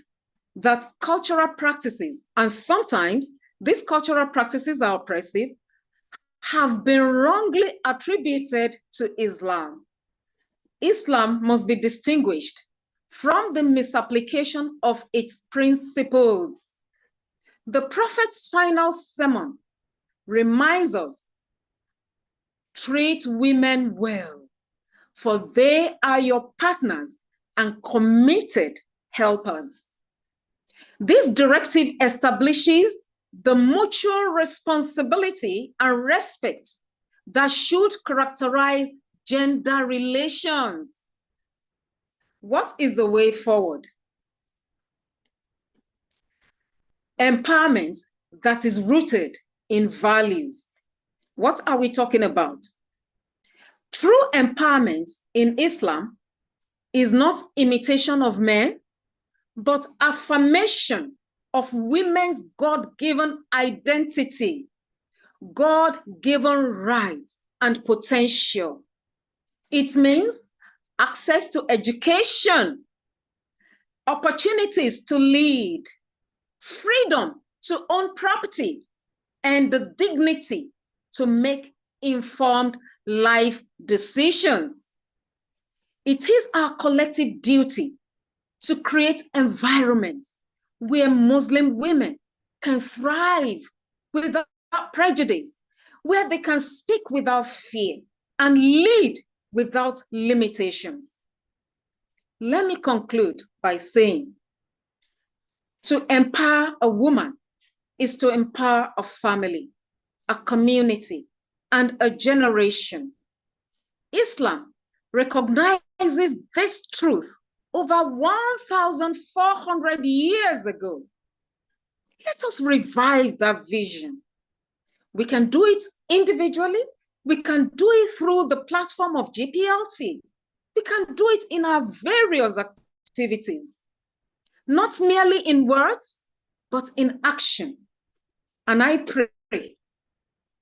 that cultural practices, and sometimes these cultural practices are oppressive, have been wrongly attributed to Islam. Islam must be distinguished from the misapplication of its principles. The Prophet's final sermon reminds us, treat women well, for they are your partners and committed helpers. This directive establishes the mutual responsibility and respect that should characterize gender relations. What is the way forward? Empowerment that is rooted in values. What are we talking about? True empowerment in Islam is not imitation of men, but affirmation of women's God-given identity, God-given rights and potential. It means access to education, opportunities to lead, freedom to own property, and the dignity to make informed life decisions. It is our collective duty to create environments where Muslim women can thrive without prejudice, where they can speak without fear and lead without limitations. Let me conclude by saying, to empower a woman is to empower a family, a community, and a generation. Islam recognizes this truth over 1,400 years ago. Let us revive that vision. We can do it individually. We can do it through the platform of GPLT. We can do it in our various activities, not merely in words, but in action. And I pray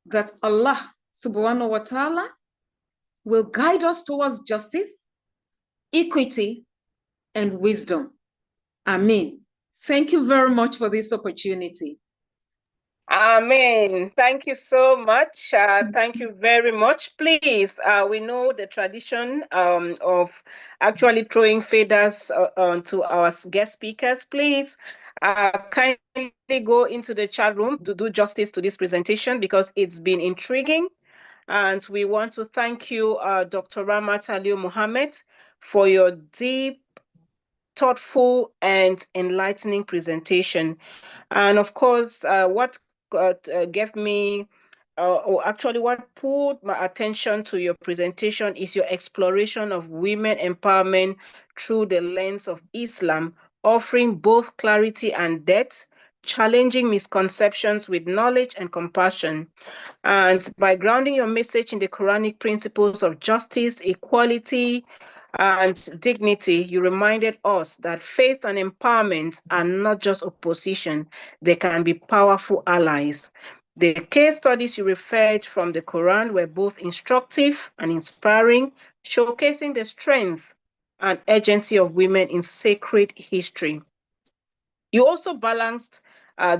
that Allah subhanahu wa ta'ala will guide us towards justice, equity, and wisdom. Amen. Thank you very much for this opportunity. Amen. Thank you so much. Thank you very much. Please, we know the tradition of actually throwing faders to our guest speakers. Please kindly go into the chat room to do justice to this presentation because it's been intriguing. And we want to thank you, Dr. Ramat Aliyu Mohammed, for your deep, thoughtful, and enlightening presentation. And of course, what gave me, or actually what pulled my attention to your presentation is your exploration of women empowerment through the lens of Islam, offering both clarity and depth, challenging misconceptions with knowledge and compassion. And by grounding your message in the Quranic principles of justice, equality, and dignity, you reminded us that faith and empowerment are not just opposition, they can be powerful allies. The case studies you referred from the Quran were both instructive and inspiring, showcasing the strength and agency of women in sacred history. You also balanced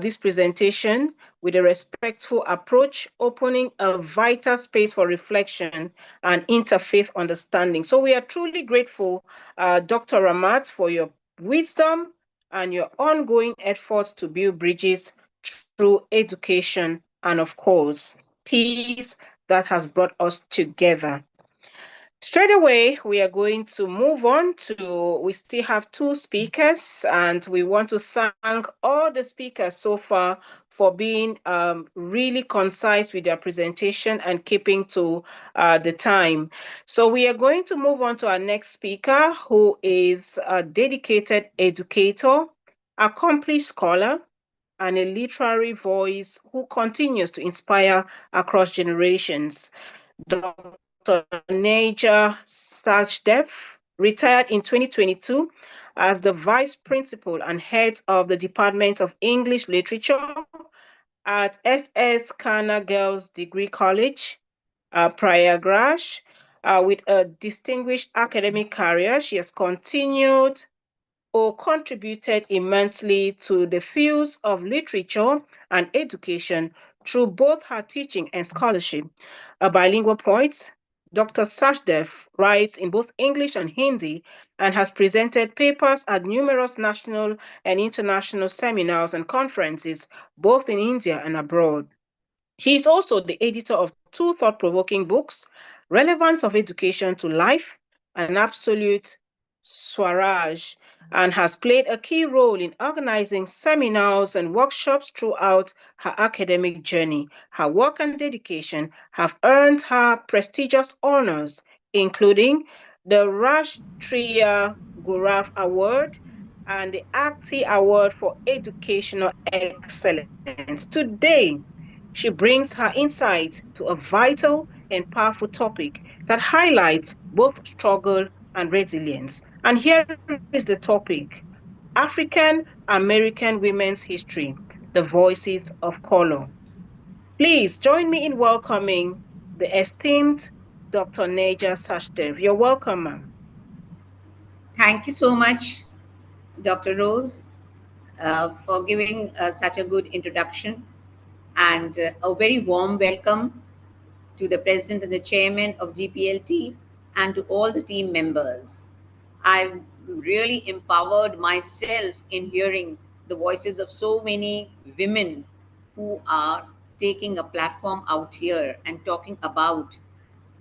this presentation with a respectful approach, opening a vital space for reflection and interfaith understanding. So we are truly grateful, Dr. Ramat, for your wisdom and your ongoing efforts to build bridges through education and, of course, peace that has brought us together. Straight away, we are going to move on to, we still have two speakers, and we want to thank all the speakers so far for being really concise with their presentation and keeping to the time. So we are going to move on to our next speaker, who is a dedicated educator, accomplished scholar, and a literary voice who continues to inspire across generations. Dr. Neja Sachdev retired in 2022 as the Vice Principal and Head of the Department of English Literature at SS Khanna Girls Degree College, Prayagraj. With a distinguished academic career, she has continued or contributed immensely to the fields of literature and education through both her teaching and scholarship. A bilingual poet, Dr. Sachdev writes in both English and Hindi and has presented papers at numerous national and international seminars and conferences, both in India and abroad. He is also the editor of two thought-provoking books, Relevance of Education to Life and Absolute Swaraj, and has played a key role in organizing seminars and workshops throughout her academic journey. Her work and dedication have earned her prestigious honors, including the Rashtriya Gaurav Award and the ACTI Award for Educational Excellence. Today, she brings her insights to a vital and powerful topic that highlights both struggle and resilience. And here is the topic: African American women's history, the voices of color. Please join me in welcoming the esteemed Dr. Neja Sachdev. You're welcome, ma'am. Thank you so much, Dr. Rose, for giving such a good introduction, and a very warm welcome to the President and the Chairman of GPLT and to all the team members. I've really empowered myself in hearing the voices of so many women who are taking a platform out here and talking about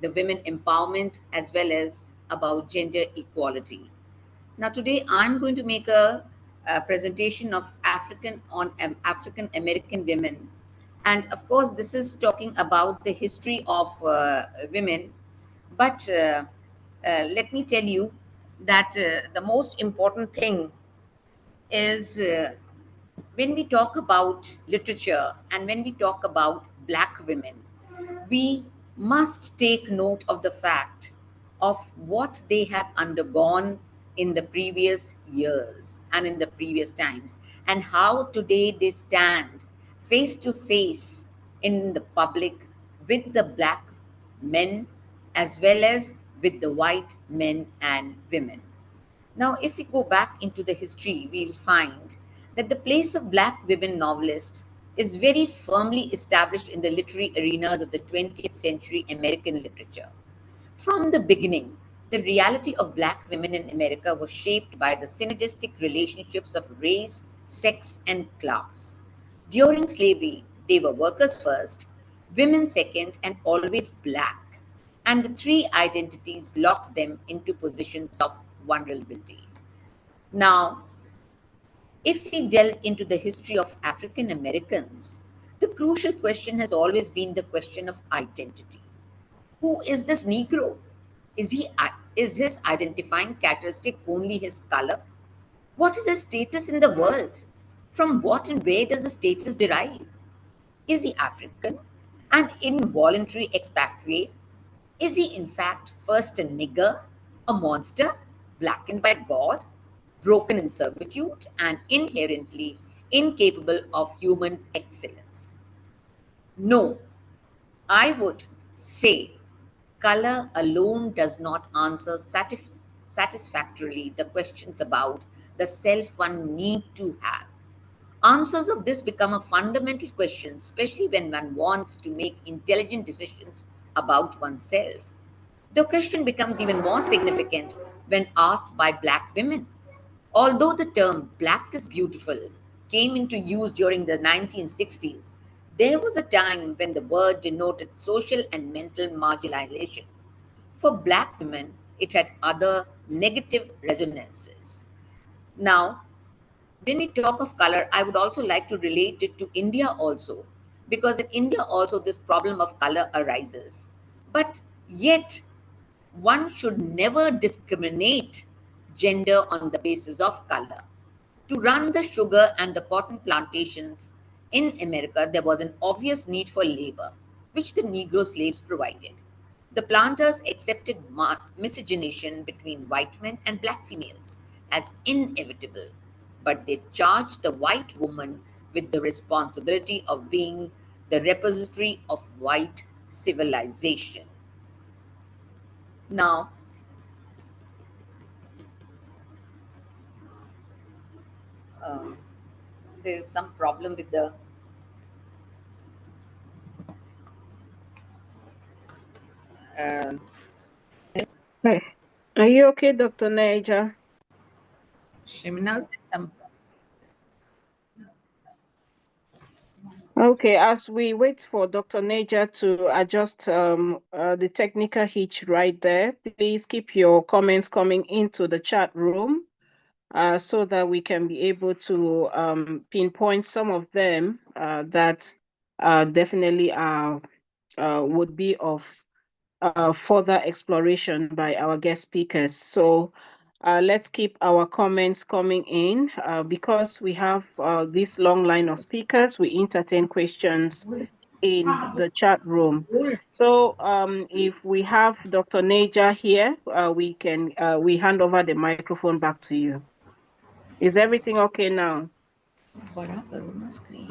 the women empowerment as well as about gender equality. Now, today I'm going to make a presentation of African American women, and of course, this is talking about the history of women. But let me tell you that the most important thing is when we talk about literature and when we talk about Black women, we must take note of the fact of what they have undergone in the previous years and in the previous times, and how today they stand face to face in the public with the Black men as well as with the white men and women. Now, if we go back into the history, we'll find that the place of Black women novelists is very firmly established in the literary arenas of the 20th century American literature. From the beginning, the reality of Black women in America was shaped by the synergistic relationships of race, sex, and class. During slavery, they were workers first, women second, and always Black. And the three identities locked them into positions of vulnerability. Now, if we delve into the history of African Americans, the crucial question has always been the question of identity. Who is this Negro? Is his identifying characteristic only his color? What is his status in the world? From what and where does the status derive? Is he African, an involuntary expatriate? Is he in fact first a nigger, a monster, blackened by God, broken in servitude, and inherently incapable of human excellence? No, I would say color alone does not answer satisfactorily the questions about the self one need to have. Answers of this become a fundamental question, especially when one wants to make intelligent decisions about oneself. The question becomes even more significant when asked by black women. Although the term black is beautiful came into use during the 1960s, there was a time when the word denoted social and mental marginalization. For black women, it had other negative resonances. Now, when we talk of color, I would also like to relate it to India also, because in India also this problem of color arises. But yet, one should never discriminate gender on the basis of color. To run the sugar and the cotton plantations in America, there was an obvious need for labor, which the Negro slaves provided. The planters accepted miscegenation between white men and black females as inevitable, but they charged the white woman with the responsibility of being the repository of white civilization. Now, uh, there's some problem with the uh, Hey, are you okay, Dr. Naija? Shimna's some. Okay, as we wait for Dr. Naja to adjust the technical hitch right there, please keep your comments coming into the chat room so that we can be able to pinpoint some of them that definitely would be of further exploration by our guest speakers. So let's keep our comments coming in because we have this long line of speakers. We entertain questions in the chat room. So if we have Dr. Naja here, we hand over the microphone back to you. Is everything okay now? बड़ा करो ना screen.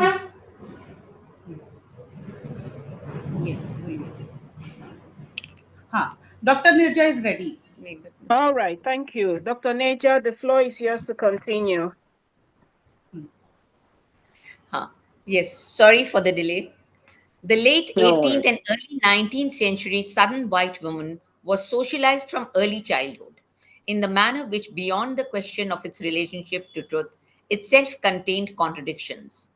Dr. Nirja is ready. All right, thank you. Dr. Naja, the floor is yours to continue. Yes, sorry for the delay. The late No 18th worries. and early 19th century Southern white woman was socialized from early childhood in the manner which, beyond the question of its relationship to truth, itself contained contradictions.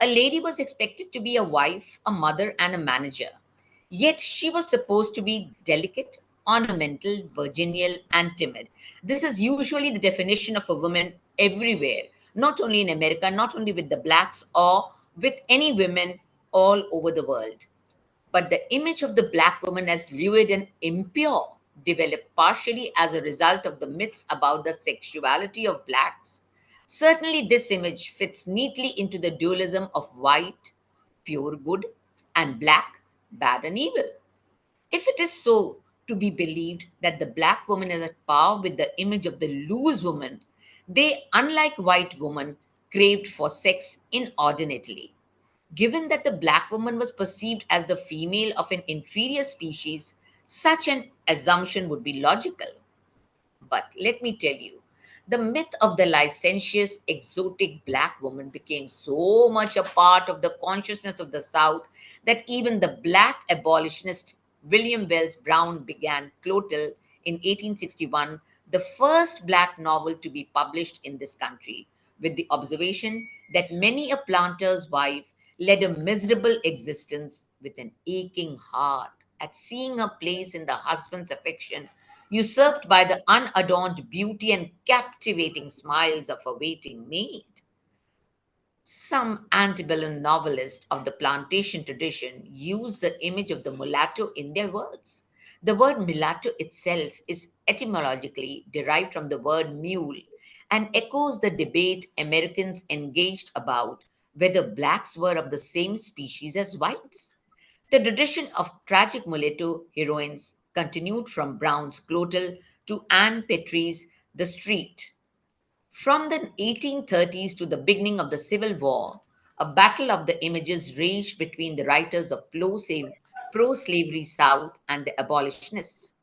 A lady was expected to be a wife, a mother, and a manager. Yet she was supposed to be delicate, ornamental, virginal, and timid. This is usually the definition of a woman everywhere, not only in America, not only with the blacks or with any women all over the world. But the image of the black woman as lewd and impure developed partially as a result of the myths about the sexuality of blacks. Certainly, this image fits neatly into the dualism of white, pure good, and black, bad and evil. If it is so to be believed that the black woman is at par with the image of the loose woman, they, unlike white woman, craved for sex inordinately. Given that the black woman was perceived as the female of an inferior species, such an assumption would be logical. But let me tell you, the myth of the licentious, exotic black woman became so much a part of the consciousness of the South that even the black abolitionist William Wells Brown began Clotel in 1861, the first black novel to be published in this country, with the observation that many a planter's wife led a miserable existence with an aching heart at seeing her place in the husband's affection usurped by the unadorned beauty and captivating smiles of a waiting maid. Some antebellum novelists of the plantation tradition use the image of the mulatto in their words. The word mulatto itself is etymologically derived from the word mule and echoes the debate Americans engaged about whether blacks were of the same species as whites. The tradition of tragic mulatto heroines continued from Brown's Clotel to Anne Petry's The Street. From the 1830s to the beginning of the Civil War, a battle of the images raged between the writers of pro slavery South and the abolitionists.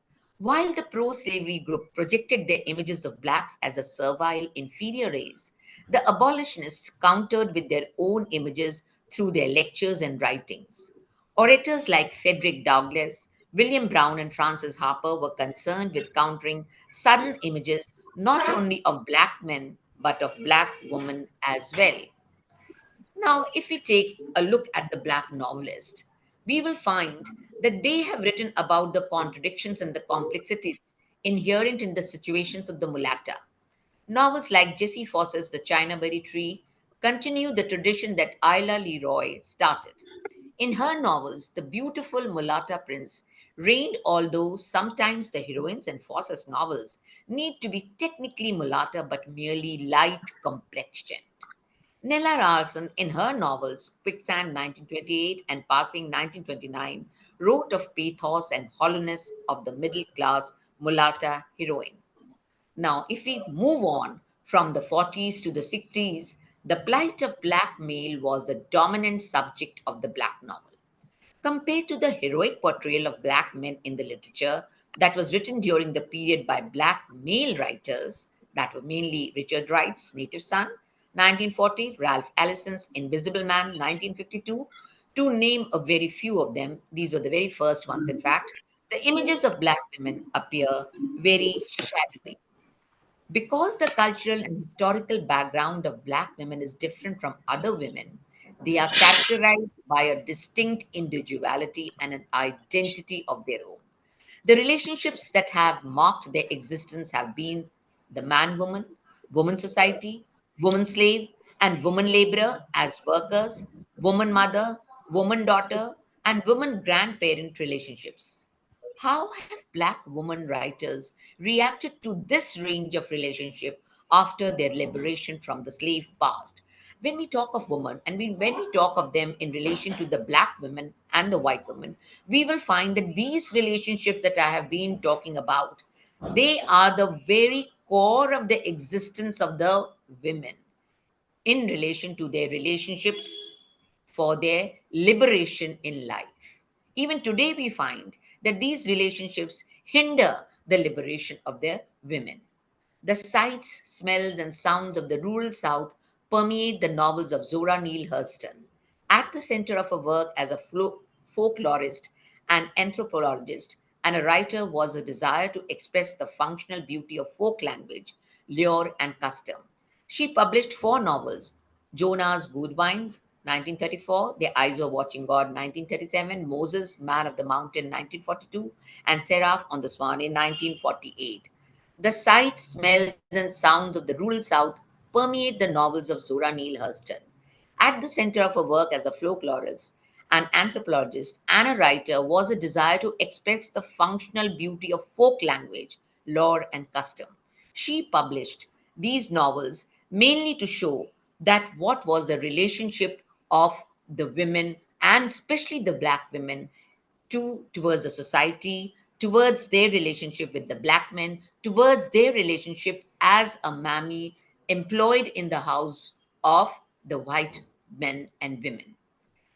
While the pro slavery group projected their images of blacks as a servile, inferior race, the abolitionists countered with their own images through their lectures and writings. Orators like Frederick Douglass, William Brown, and Francis Harper were concerned with countering sudden images not only of black men but of black women as well. Now, if we take a look at the black novelists, we will find that they have written about the contradictions and the complexities inherent in the situations of the mulatta. Novels like Jessie Fossett's The Chinaberry Tree continue the tradition that Isla Leroy started. In her novels, the beautiful mulatta prince reigned, although sometimes the heroines in Fossett's novels need to be technically mulatta but merely light complexioned. Nella Larson, in her novels Quicksand 1928 and Passing 1929, wrote of pathos and hollowness of the middle class mulatta heroine. Now, if we move on from the 40s to the 60s, the plight of black male was the dominant subject of the black novel. Compared to the heroic portrayal of black men in the literature that was written during the period by black male writers, that were mainly Richard Wright's Native Son, 1940, Ralph Ellison's Invisible Man, 1952, to name a very few of them, these were the very first ones, in fact, the images of black women appear very shadowy. Because the cultural and historical background of Black women is different from other women, they are characterized by a distinct individuality and an identity of their own. The relationships that have marked their existence have been the man woman, woman society, woman slave, and woman laborer as workers, woman mother, woman daughter, and woman grandparent relationships. How have Black woman writers reacted to this range of relationship after their liberation from the slave past? When we talk of women and when we talk of them in relation to the Black women and the white women, we will find that these relationships that I have been talking about, they are the very core of the existence of the women in relation to their relationships for their liberation in life. Even today, we find that these relationships hinder the liberation of the women. The sights, smells, and sounds of the rural South permeate the novels of Zora Neale Hurston. At the center of her work as a folklorist, an anthropologist, and a writer was a desire to express the functional beauty of folk language, lore, and custom. She published four novels: Jonah's Goodwine, 1934, Their Eyes Were Watching God, 1937, Moses, Man of the Mountain, 1942, and Seraph on the Swan in 1948. The sights, smells, and sounds of the rural South permeate the novels of Zora Neale Hurston. At the center of her work as a folklorist, an anthropologist, and a writer was a desire to express the functional beauty of folk language, lore, and custom. She published these novels mainly to show that what was the relationship of the women and especially the black women towards the society, towards their relationship with the black men, towards their relationship as a mammy employed in the house of the white men and women.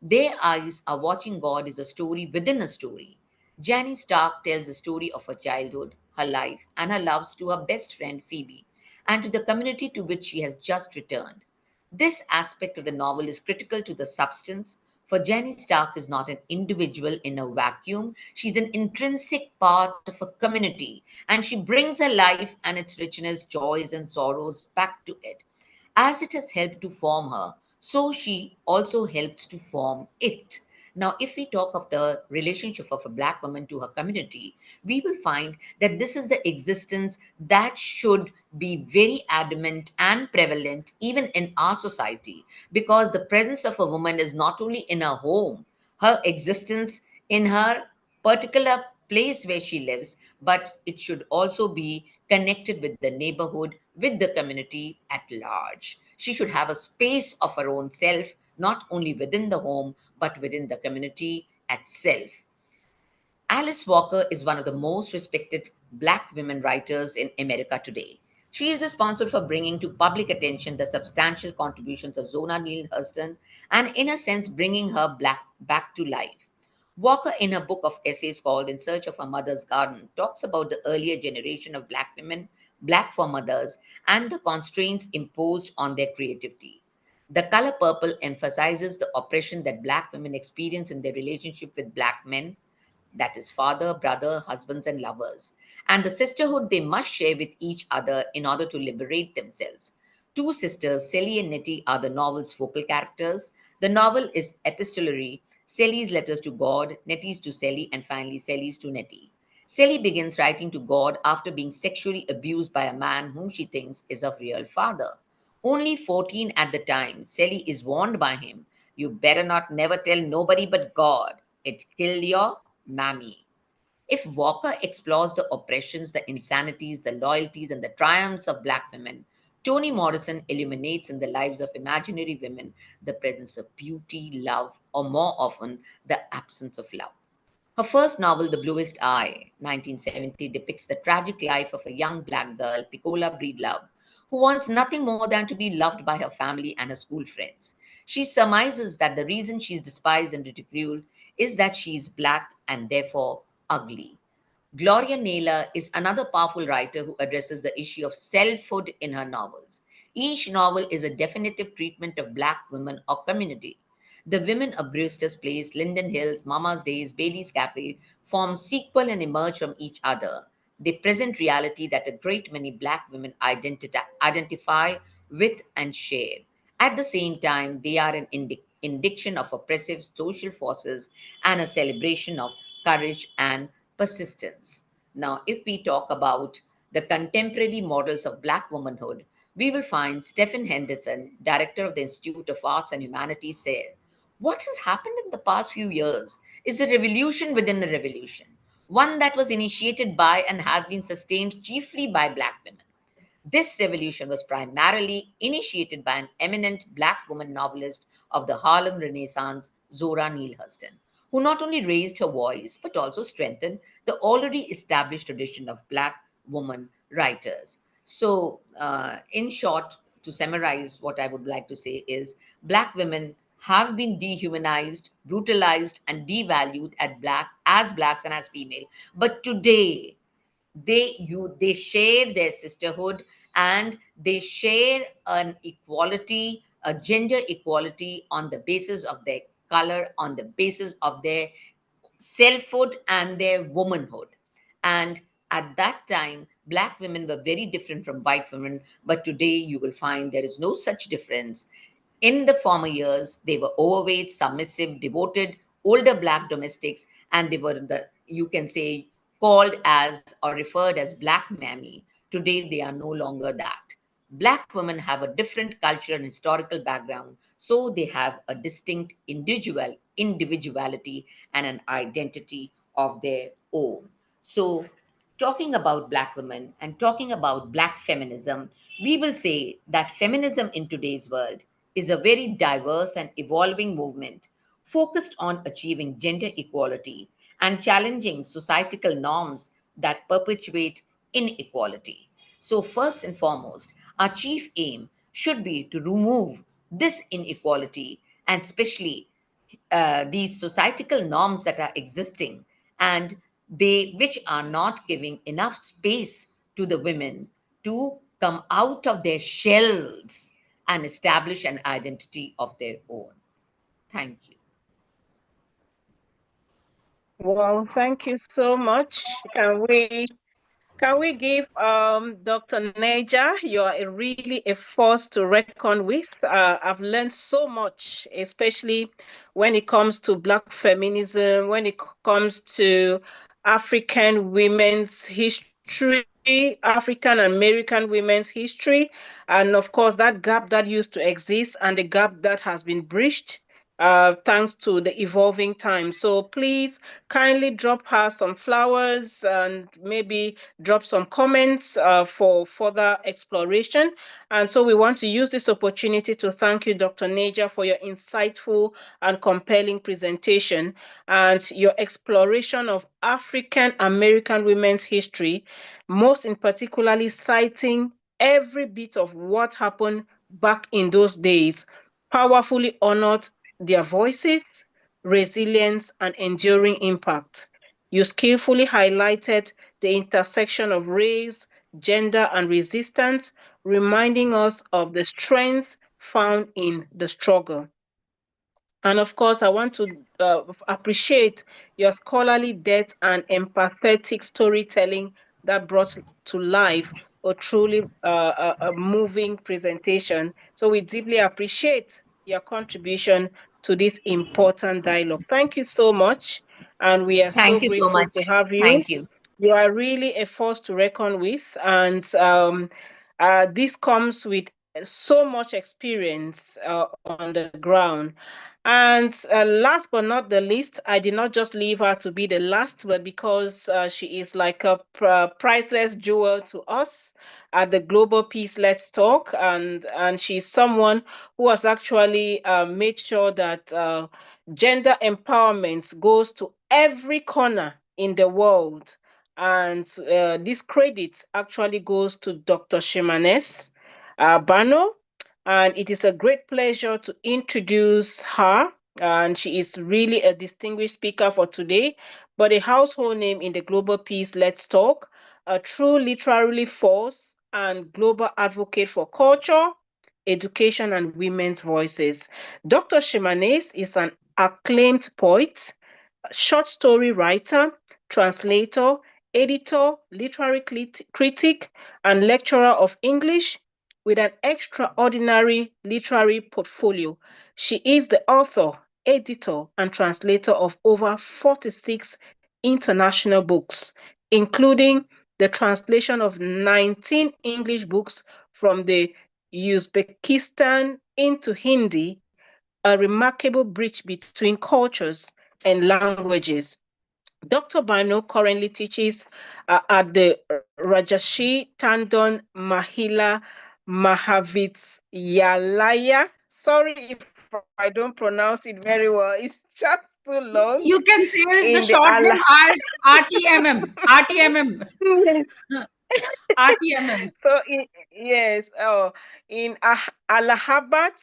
Their Eyes Are Watching God is a story within a story. Janie Stark tells the story of her childhood, her life, and her loves to her best friend Phoebe, and to the community to which she has just returned. This aspect of the novel is critical to the substance, for Janie Stark is not an individual in a vacuum. She's an intrinsic part of a community, and she brings her life and its richness, joys, and sorrows back to it. As it has helped to form her, so she also helps to form it. Now, if we talk of the relationship of a black woman to her community, we will find that this is the existence that should be very adamant and prevalent even in our society, because the presence of a woman is not only in her home, her existence in her particular place where she lives, but it should also be connected with the neighborhood, with the community at large. She should have a space of her own self, not only within the home, but within the community itself. Alice Walker is one of the most respected Black women writers in America today. She is responsible for bringing to public attention the substantial contributions of Zona Neale Hurston and, in a sense, bringing her back to life. Walker, in her book of essays called In Search of Her Mother's Garden, talks about the earlier generation of Black women, Black foremothers, and the constraints imposed on their creativity. The color purple emphasizes the oppression that Black women experience in their relationship with Black men, that is, father, brother, husbands, and lovers, and the sisterhood they must share with each other in order to liberate themselves. Two sisters, Sally and Nettie, are the novel's focal characters. The novel is epistolary: Sally's letters to God, Nettie's to Sally, and finally Sally's to Nettie. Sally begins writing to God after being sexually abused by a man whom she thinks is her real father. Only 14 at the time, Sally is warned by him, "You better not never tell nobody but God. It kill your mammy." If Walker explores the oppressions, the insanities, the loyalties, and the triumphs of Black women, Toni Morrison illuminates in the lives of imaginary women the presence of beauty, love, or more often, the absence of love. Her first novel, The Bluest Eye, 1970, depicts the tragic life of a young Black girl, Piccola Breedlove, who wants nothing more than to be loved by her family and her school friends. She surmises that the reason she is despised and ridiculed is that she is Black and therefore ugly. Gloria Naylor is another powerful writer who addresses the issue of selfhood in her novels. Each novel is a definitive treatment of Black women or community. The women of Brewster's Place, Linden Hills, Mama's Days, Bailey's Cafe form sequel and emerge from each other. They present reality that a great many Black women identify with and share. At the same time, they are an indication of oppressive social forces and a celebration of courage and persistence. Now, if we talk about the contemporary models of Black womanhood, we will find Stephen Henderson, director of the Institute of Arts and Humanities, said, "What has happened in the past few years is a revolution within a revolution, one that was initiated by and has been sustained chiefly by Black women. This revolution was primarily initiated by an eminent Black woman novelist of the Harlem Renaissance, Zora Neale Hurston, who not only raised her voice but also strengthened the already established tradition of Black woman writers." So, in short, to summarize, what I would like to say is Black women have been dehumanized, brutalized, and devalued as blacks and as female. But today, they share their sisterhood, and they share an equality, a gender equality, on the basis of their color, on the basis of their selfhood and their womanhood. And at that time, Black women were very different from white women, but today you will find there is no such difference. In the former years, they were overweight, submissive, devoted, older Black domestics, and they were you can say, called as or referred as Black mammy. Today, they are no longer that. Black women have a different cultural and historical background, so they have a distinct individuality and an identity of their own. So, talking about Black women and talking about Black feminism, we will say that feminism in today's world is a very diverse and evolving movement focused on achieving gender equality and challenging societal norms that perpetuate inequality. So, first and foremost, our chief aim should be to remove this inequality, and especially these societal norms that are existing, and which are not giving enough space to the women to come out of their shells and establish an identity of their own. Thank you. Well, thank you so much. Can we give Dr. Neja? You are really a force to reckon with. I've learned so much, especially when it comes to Black feminism, when it comes to African women's history, African American women's history, and of course that gap that used to exist and the gap that has been breached thanks to the evolving time. So please kindly drop her some flowers and maybe drop some comments for further exploration. And so we want to use this opportunity to thank you, Dr. Neja, for your insightful and compelling presentation and your exploration of African American women's history, most in particularly citing every bit of what happened back in those days, powerfully honored their voices, resilience, and enduring impact. You skillfully highlighted the intersection of race, gender, and resistance, reminding us of the strength found in the struggle. And of course, I want to appreciate your scholarly depth and empathetic storytelling that brought to life a truly a moving presentation. So we deeply appreciate your contribution to this important dialogue. Thank you so much. And we are so Thank you so grateful much. to have you. Thank you. You are really a force to reckon with. And this comes with so much experience on the ground. And last but not the least, I did not just leave her to be the last, but because she is like a priceless jewel to us at the Global Peace Let's Talk, and she's someone who has actually made sure that gender empowerment goes to every corner in the world. And this credit actually goes to Dr. Shimanes Bano, and it is a great pleasure to introduce her. And she is really a distinguished speaker for today, but a household name in the Global Peace Let's Talk, a true literary force and global advocate for culture, education, and women's voices. Dr. Shimanes is an acclaimed poet, short story writer, translator, editor, literary critic, and lecturer of English with an extraordinary literary portfolio. She is the author, editor, and translator of over 46 international books, including the translation of 19 English books from the Uzbekistan into Hindi, a remarkable bridge between cultures and languages. Dr. Bano currently teaches at the Rajarshi Tandon Mahila Mahavidyalaya. Sorry if I don't pronounce it very well. It's just too long. You can say the In the short name RTMM. RTMM. RTMM. So yes, in Allahabad,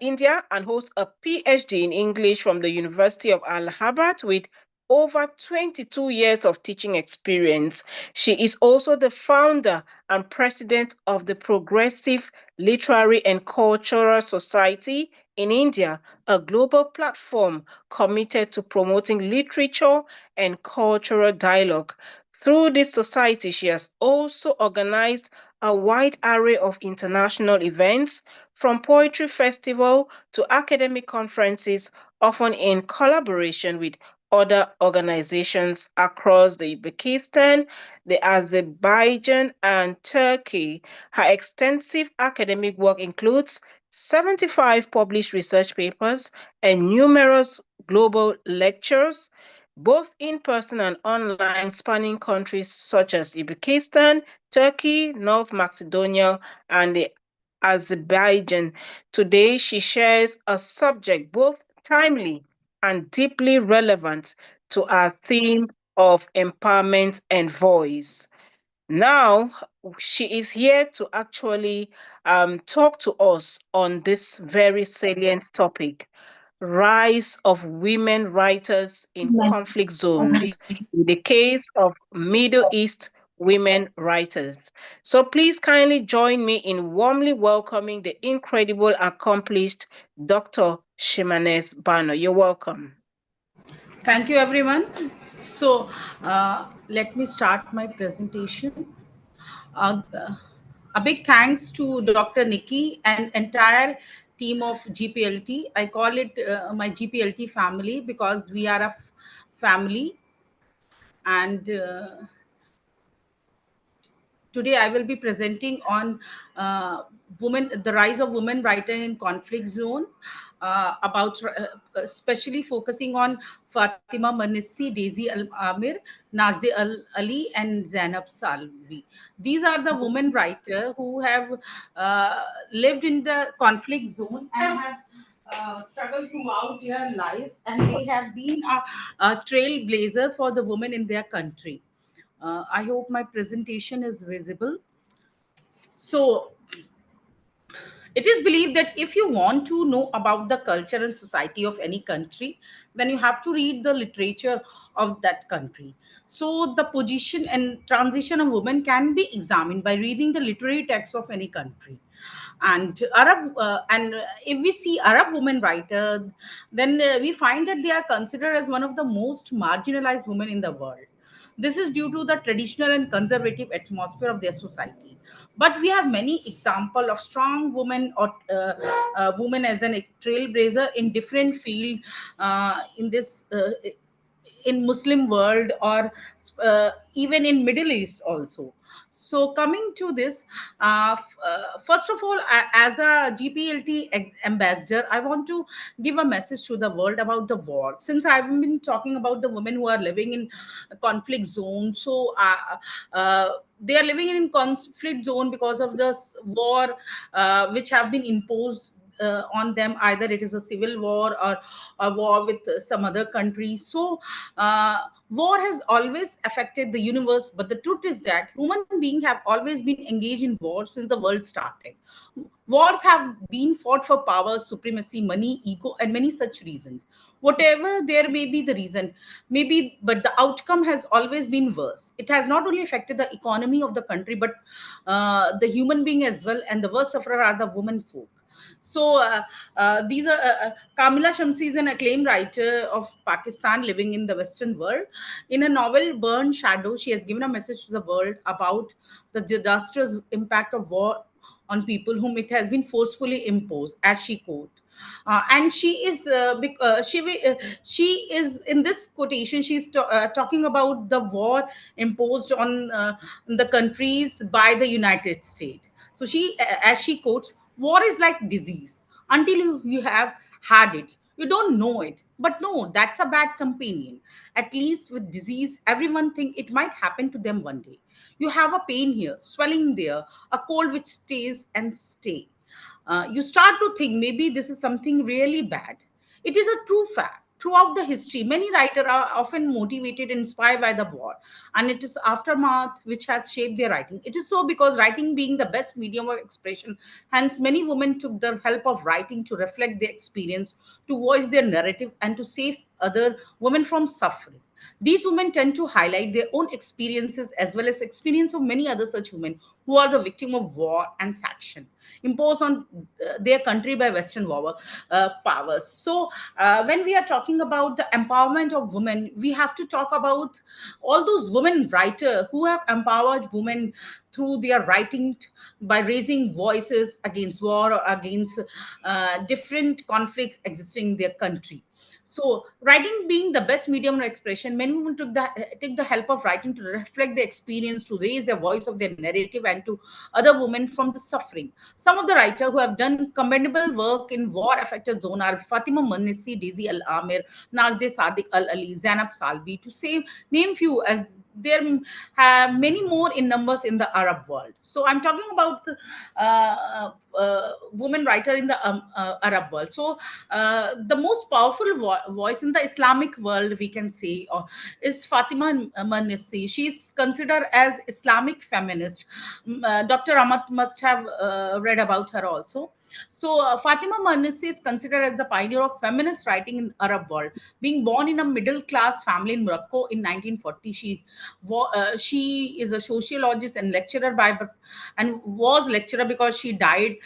India, and holds a PhD in English from the University of Allahabad with over 22 years of teaching experience. She is also the founder and president of the Progressive Literary and Cultural Society in India, a global platform committed to promoting literature and cultural dialogue. Through this society, she has also organized a wide array of international events, from poetry festival to academic conferences, often in collaboration with other organizations across the Uzbekistan, the Azerbaijan, and Turkey. Her extensive academic work includes 75 published research papers and numerous global lectures, both in person and online, spanning countries such as Uzbekistan, Turkey, North Macedonia, and the Azerbaijan. Today, she shares a subject both timely and deeply relevant to our theme of empowerment and voice. Now, she is here to actually talk to us on this very salient topic: rise of women writers in conflict zones, in the case of Middle East women writers. So please kindly join me in warmly welcoming the incredible, accomplished Dr. Shimanes Bano. You're welcome. Thank you, everyone. So let me start my presentation. Uh, a big thanks to Dr. Nikki and entire team of GPLT. I call it my GPLT family because we are a family. And today I will be presenting on the rise of women writer in conflict zone, especially focusing on Fatima Manissi, Daisy Al Amir, Nazde Al Ali, and Zainab Salvi. These are the women writers who have lived in the conflict zone and have struggled throughout their life, and they have been a trailblazer for the women in their country. I hope my presentation is visible. So It is believed that if you want to know about the culture and society of any country, then you have to read the literature of that country. So the position and transition of women can be examined by reading the literary text of any country. And if we see Arab women writers, then we find that they are considered as one of the most marginalized women in the world. This is due to the traditional and conservative atmosphere of their society. But we have many example of strong women or women as an trailblazer in different field in this in Muslim world, or even in Middle East also. So coming to this, first of all, as a GPLT ambassador, I want to give a message to the world about the war. Since I've been talking about the women who are living in a conflict zone, so they are living in conflict zone because of this war, which have been imposed on them. Either it is a civil war or a war with some other country. So war has always affected the universe, but the truth is that human beings have always been engaged in war since the world started. Wars have been fought for power, supremacy, money, ego, and many such reasons. Whatever there may be the reason, maybe, but the outcome has always been worse. It has not only affected the economy of the country, but the human being as well, and the worst sufferer are the women folk. So these are Kamila Shamsi is an acclaimed writer of Pakistan living in the Western world. In her novel Burn Shadow, she has given a message to the world about the disastrous impact of war on people whom it has been forcefully imposed, as she quote. And she is in this quotation. She's talking about the war imposed on the countries by the United States. So as she quotes, war is like disease. Until you have had it, you don't know it. But no, that's a bad companion. At least with disease, everyone think it might happen to them one day. You have a pain here, swelling there, a cold which stays and stay. You start to think maybe this is something really bad. It is a true fact. Throughout the history, many writers are often motivated and inspired by the war, and it is aftermath which has shaped their writing. It is so because writing being the best medium of expression, hence many women took the help of writing to reflect their experience, to voice their narrative, and to save other women from suffering. These women tend to highlight their own experiences as well as experience of many other such women who are the victim of war and sanction imposed on their country by Western powers. So when we are talking about the empowerment of women, we have to talk about all those women writers who have empowered women through their writing by raising voices against war or against different conflicts existing in their country. So, writing being the best medium of expression, many women take the help of writing to reflect their experience, to raise their voice of their narrative, and to other women from the suffering. Some of the writers who have done commendable work in war-affected zone are Fatima Manisi, Daisy Al-Amir, Nazde Sadiq Al-Ali, Zainab Salvi, to say name few, as there are many more in numbers in the Arab world. So I'm talking about women writer in the Arab world. So the most powerful voice in the Islamic world, we can say, is Fatima Manisi. She's considered as Islamic feminist. Dr. Amat must have read about her also. So Fatima Manisi is considered as the pioneer of feminist writing in Arab world. Being born in a middle class family in Morocco in 1940, she is a sociologist and lecturer and was lecturer because she died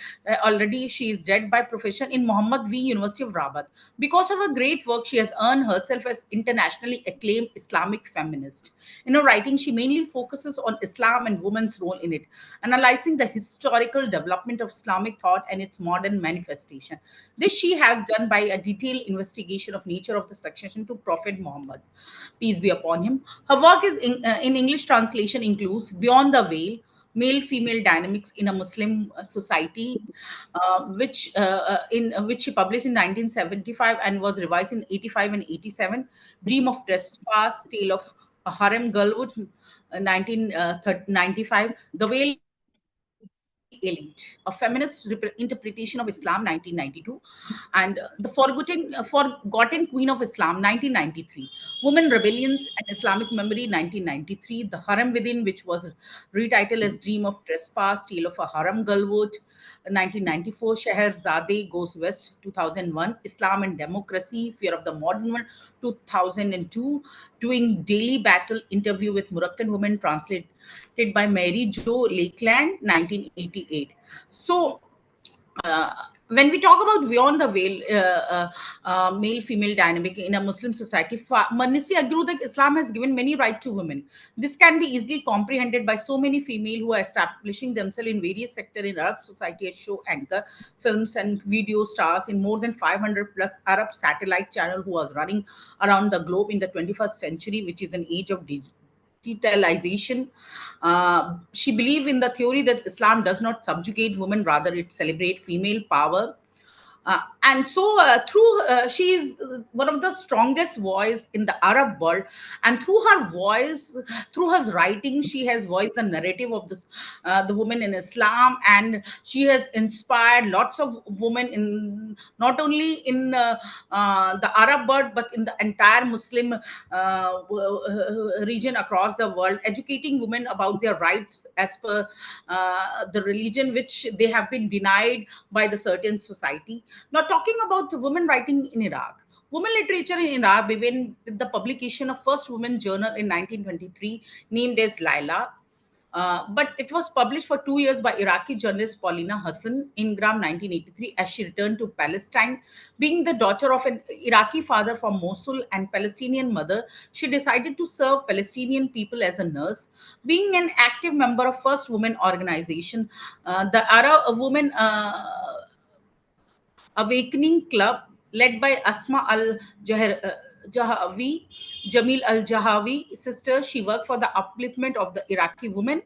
already. She is dead by profession in Muhammad V University of Rabat. Because of her great work, she has earned herself as internationally acclaimed Islamic feminist. In her writing, she mainly focuses on Islam and women's role in it, analyzing the historical development of Islamic thought and its modern manifestation. This she has done by a detailed investigation of nature of the succession to Prophet Muhammad, peace be upon him. Her work in English translation includes Beyond the Veil, Male-Female Dynamics in a Muslim Society, which she published in 1975 and was revised in 85 and 87. Dream of Trespass, Tale of a Harem Girlhood, 1995. The Veil Elite, a feminist interpretation of Islam, 1992, and The Forgotten Queen of Islam, 1993, Women Rebellions and Islamic Memory, 1993, The Harem Within, which was retitled as Dream of Trespass, Tale of a Harem Girlhood, 1994, Scheherazade Goes West, 2001, Islam and Democracy, Fear of the Modern World, 2002, Doing Daily Battle, Interview with Moroccan Women, translated by Mary Jo Lakeland, 1988. So, when we talk about beyond the veil, male-female dynamic in a Muslim society, Manisi agreed that Islam has given many rights to women. This can be easily comprehended by so many female who are establishing themselves in various sectors in Arab society as show anchor, films and video stars in more than 500 plus Arab satellite channel who was running around the globe in the 21st century, which is an age of digitalization. She believed in the theory that Islam does not subjugate women, rather it celebrates female power. And so she is one of the strongest voice in the Arab world, and through her voice, through her writing, she has voiced the narrative of this the women in Islam, and she has inspired lots of women in not only in the Arab world but in the entire Muslim region across the world, educating women about their rights as per the religion which they have been denied by the certain society. Now, talking about women writing in Iraq, women literature in Iraq began with the publication of first women journal in 1923, named as Laila. But it was published for 2 years by Iraqi journalist Paulina Hassan in Gram 1983 as she returned to Palestine. Being the daughter of an Iraqi father from Mosul and Palestinian mother, she decided to serve Palestinian people as a nurse. Being an active member of First Women Organization, the Arab Women Awakening Club, led by Asma Jahawi, Jamil Al Jahawi sister, she worked for the upliftment of the Iraqi women.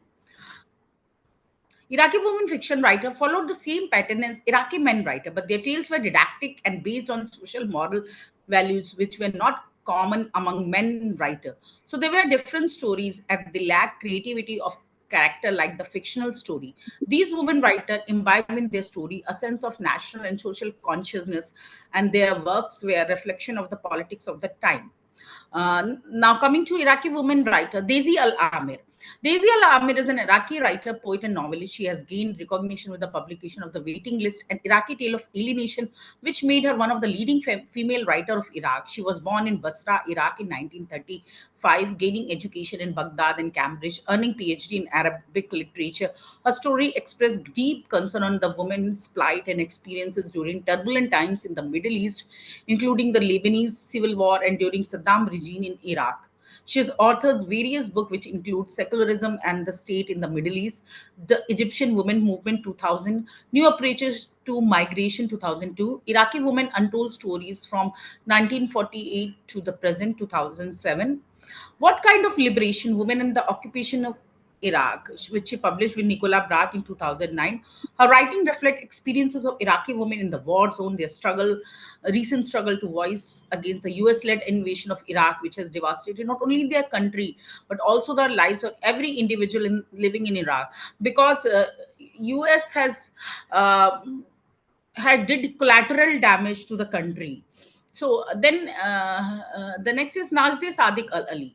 Iraqi women fiction writer followed the same pattern as Iraqi men writer, but their tales were didactic and based on social moral values, which were not common among men writer. So there were different stories, and they lacked creativity of character like the fictional story. These women writers imbibe in their story a sense of national and social consciousness, and their works were a reflection of the politics of the time. Now coming to Iraqi woman writer, Daisy Al-Amir. Daisy Al-Amir is an Iraqi writer, poet, and novelist. She has gained recognition with the publication of The Waiting List, an Iraqi tale of alienation, which made her one of the leading female writers of Iraq. She was born in Basra, Iraq in 1935, gaining education in Baghdad and Cambridge, earning PhD in Arabic literature. Her story expressed deep concern on the women's plight and experiences during turbulent times in the Middle East, including the Lebanese civil war and during Saddam regime in Iraq. She has authored various books which include Secularism and the State in the Middle East, The Egyptian Women Movement 2000, New Approaches to Migration 2002, Iraqi Women Untold Stories from 1948 to the present 2007. What kind of liberation? Women in the Occupation of Iraq, which she published with Nicola Brat in 2009. Her writing reflects experiences of Iraqi women in the war zone, their struggle, a recent struggle to voice against the US-led invasion of Iraq, which has devastated not only their country, but also the lives of every individual living in Iraq. Because US has did collateral damage to the country. So then the next is Nazdeh Sadiq Al-Ali.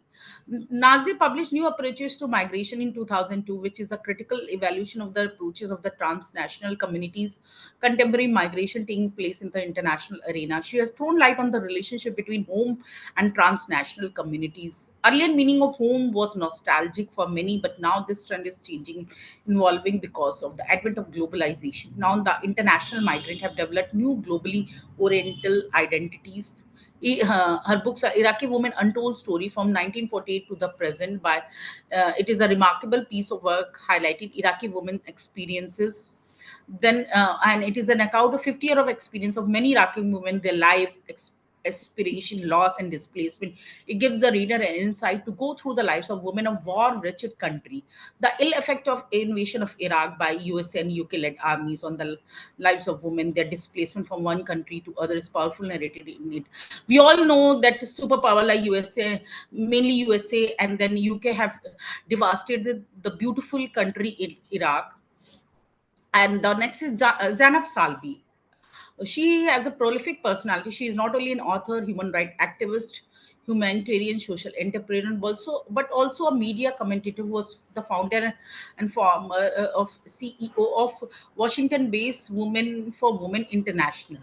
Nazdeh published New Approaches to Migration in 2002, which is a critical evaluation of the approaches of the transnational communities, contemporary migration taking place in the international arena. She has thrown light on the relationship between home and transnational communities. Earlier meaning of home was nostalgic for many, but now this trend is changing, evolving because of the advent of globalization. Now the international migrant have developed new globally oriental identities. Her books are Iraqi Woman Untold Story from 1948 to the present. It is a remarkable piece of work highlighting Iraqi women experiences. Then and it is an account of 50 years of experience of many Iraqi women, their life aspiration, loss, and displacement. It gives the reader an insight to go through the lives of women of war-wretched country, the ill effect of invasion of Iraq by US and UK-led armies on the lives of women, their displacement from one country to other is powerful narrated in it. We all know that superpower like USA, mainly USA, and then UK have devastated the beautiful country in Iraq. And the next is Zainab Salbi. She has a prolific personality. She is not only an author, human rights activist, humanitarian social entrepreneur, but also a media commentator who was the founder and former of CEO of Washington-based Women for Women International.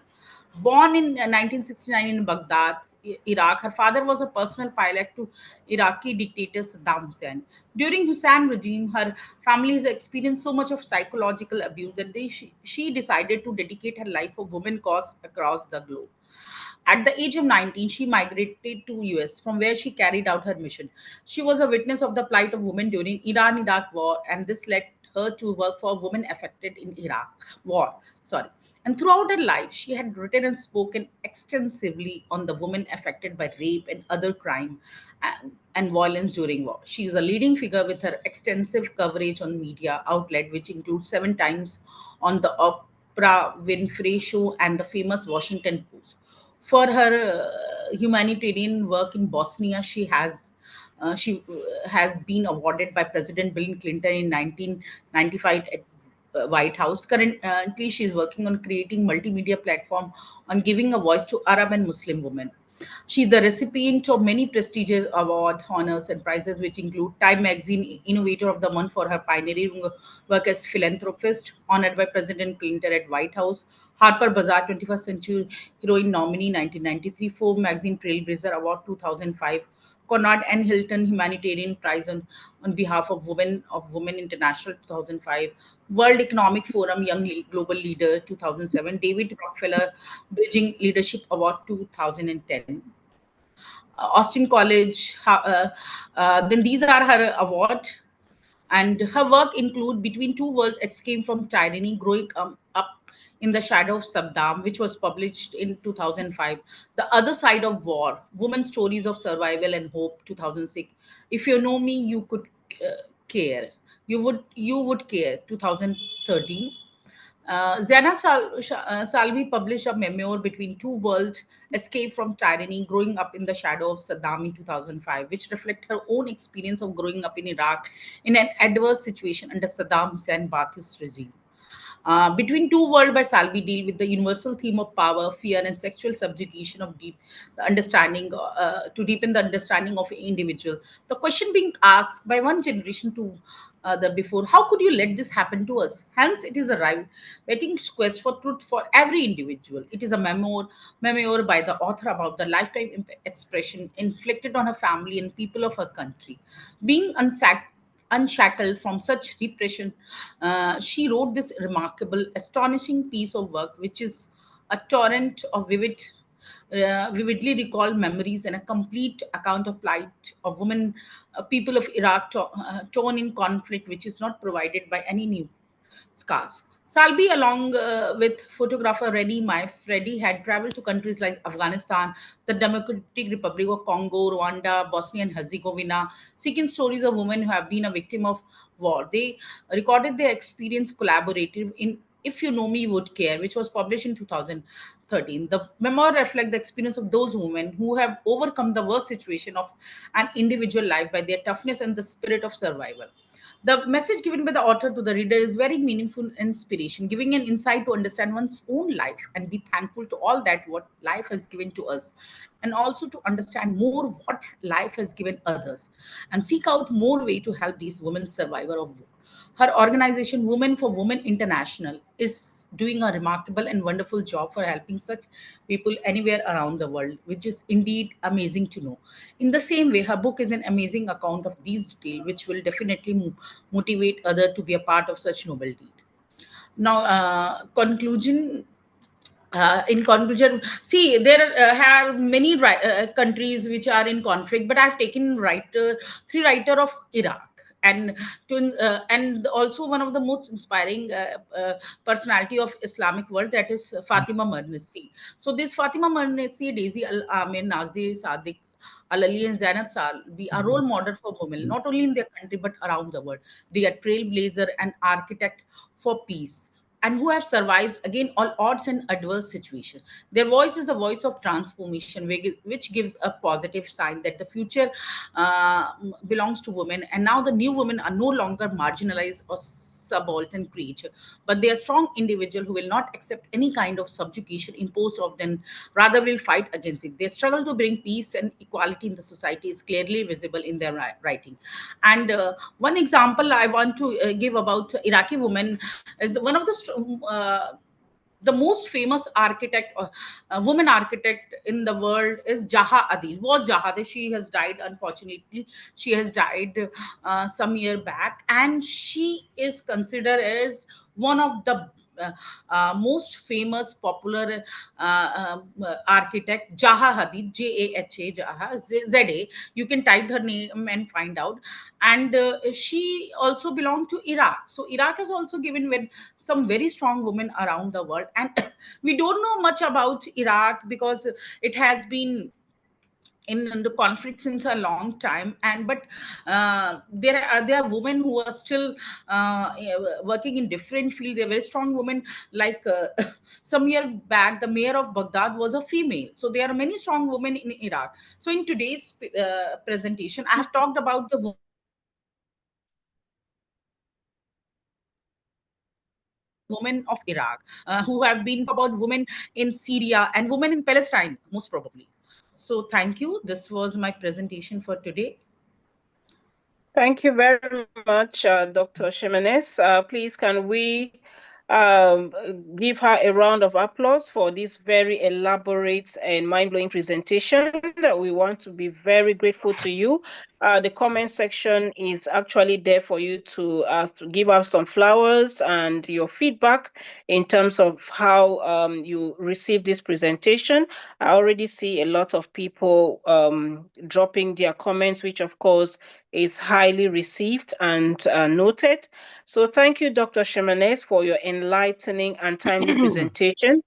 Born in 1969 in Baghdad, Iraq, her father was a personal pilot to Iraqi dictator Saddam Hussein. During Hussein regime, her family has experienced so much of psychological abuse that she decided to dedicate her life for women cause across the globe. At the age of 19, she migrated to US, from where she carried out her mission. She was a witness of the plight of women during Iran-Iraq war, and this led her to work for women affected in Iraq war. Sorry. And throughout her life, she had written and spoken extensively on the women affected by rape and other crime and violence during war. She is a leading figure with her extensive coverage on media outlet, which includes 7 times on the Oprah Winfrey Show and the famous Washington Post. For her humanitarian work in Bosnia, she has been awarded by President Bill Clinton in 1995 at White House. Currently, she is working on creating multimedia platform on giving a voice to Arab and Muslim women. She is the recipient of many prestigious award, honors, and prizes, which include Time Magazine Innovator of the Month for her pioneering work as philanthropist, honored by President Clinton at White House, Harper Bazaar 21st Century Heroine nominee 1993, Forbes Magazine Trailblazer Award 2005, Conrad and Hilton Humanitarian Prize on behalf of Women International 2005, World Economic Forum Young Global Leader 2007, David Rockefeller Bridging Leadership Award 2010. Austin College. Then these are her awards, and her work include Between Two Worlds: Escape from Tyranny, Growing Up in the Shadow of Saddam, which was published in 2005. The Other Side of War: Women's Stories of Survival and Hope, 2006. If You Know Me, You Could Care. You would care, 2013. Zainab Salvi published a memoir, Between Two Worlds: Escape from Tyranny, Growing Up in the Shadow of Saddam, in 2005, which reflect her own experience of growing up in Iraq in an adverse situation under Saddam Hussein Ba'athist regime. Between Two Worlds by Salvi deal with the universal theme of power, fear, and sexual subjugation of the understanding to deepen the understanding of an individual. The question being asked by one generation to the before: how could you let this happen to us? Hence, it is a writing quest for truth for every individual. It is a memoir by the author about the lifetime expression inflicted on her family and people of her country. Being unshackled from such repression, she wrote this remarkable, astonishing piece of work, which is a torrent of vividly recalled memories and a complete account of plight of women, people of Iraq torn in conflict, which is not provided by any new scars. Salbi, along with photographer Reni Maifredi, had traveled to countries like Afghanistan, the Democratic Republic of Congo, Rwanda, Bosnia and Herzegovina, seeking stories of women who have been a victim of war. They recorded their experience collaborative in If You Know Me, You Would Care, which was published in 2013. The memoir reflects the experience of those women who have overcome the worst situation of an individual life by their toughness and the spirit of survival. The message given by the author to the reader is very meaningful and inspiration, giving an insight to understand one's own life and be thankful to all that what life has given to us, and also to understand more what life has given others, and seek out more way to help these women survivor of war. Her organization, Women for Women International, is doing a remarkable and wonderful job for helping such people anywhere around the world, which is indeed amazing to know. In the same way, her book is an amazing account of these details, which will definitely motivate others to be a part of such noble deed. Now, in conclusion, see, there have many countries which are in conflict, but I've taken three writer of Iraq, and and also one of the most inspiring personality of Islamic world, that is Fatima Mernissi. So this Fatima Mernissi, Daisy Al Amir, Nazdi Sadiq Al-Ali, and Zainab Salvi are role model for women, not only in their country but around the world. They are trailblazer and architect for peace, and who have survived again all odds and adverse situations. Their voice is the voice of transformation, which gives a positive sign that the future belongs to women, and now the new women are no longer marginalized or subaltern creature, but they are strong individual who will not accept any kind of subjugation imposed of them, rather will fight against it. Their struggle to bring peace and equality in the society is clearly visible in their writing. And one example I want to give about Iraqi women is one of the most famous architect, woman architect in the world is Jaha Adil. Was Jaha Adil? She has died, unfortunately. She has died some year back, and she is considered as one of the most famous popular architect. Jaha Hadid, Jaha, Jaha, ZA. You can type her name and find out. And she also belonged to Iraq. So Iraq has also given with some very strong women around the world. And we don't know much about Iraq because it has been in the conflict since a long time, and but there are women who are still working in different fields. They're very strong women, like some year back the mayor of Baghdad was a female. So there are many strong women in Iraq. So in today's presentation I have talked about the women of Iraq, who have been about women in Syria and women in Palestine, most probably. So thank you. This was my presentation for today. Thank you very much, Dr. Ximenes. Please, can we give her a round of applause for this very elaborate and mind-blowing presentation? We want to be very grateful to you. The comment section is actually there for you to give us some flowers and your feedback in terms of how you received this presentation. I already see a lot of people dropping their comments, which of course is highly received and noted. So thank you, Dr. Ximenes, for your enlightening and timely presentation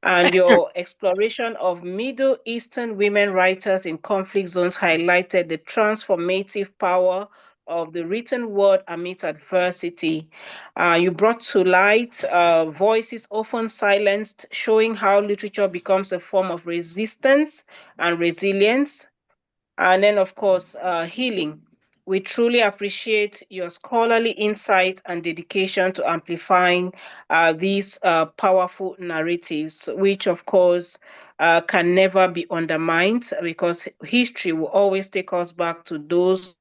and your exploration of Middle Eastern women writers in conflict zones highlighted the transformative power of the written word amidst adversity. You brought to light voices often silenced, showing how literature becomes a form of resistance and resilience. And then, of course, healing. We truly appreciate your scholarly insight and dedication to amplifying these powerful narratives, which, of course, can never be undermined because history will always take us back to those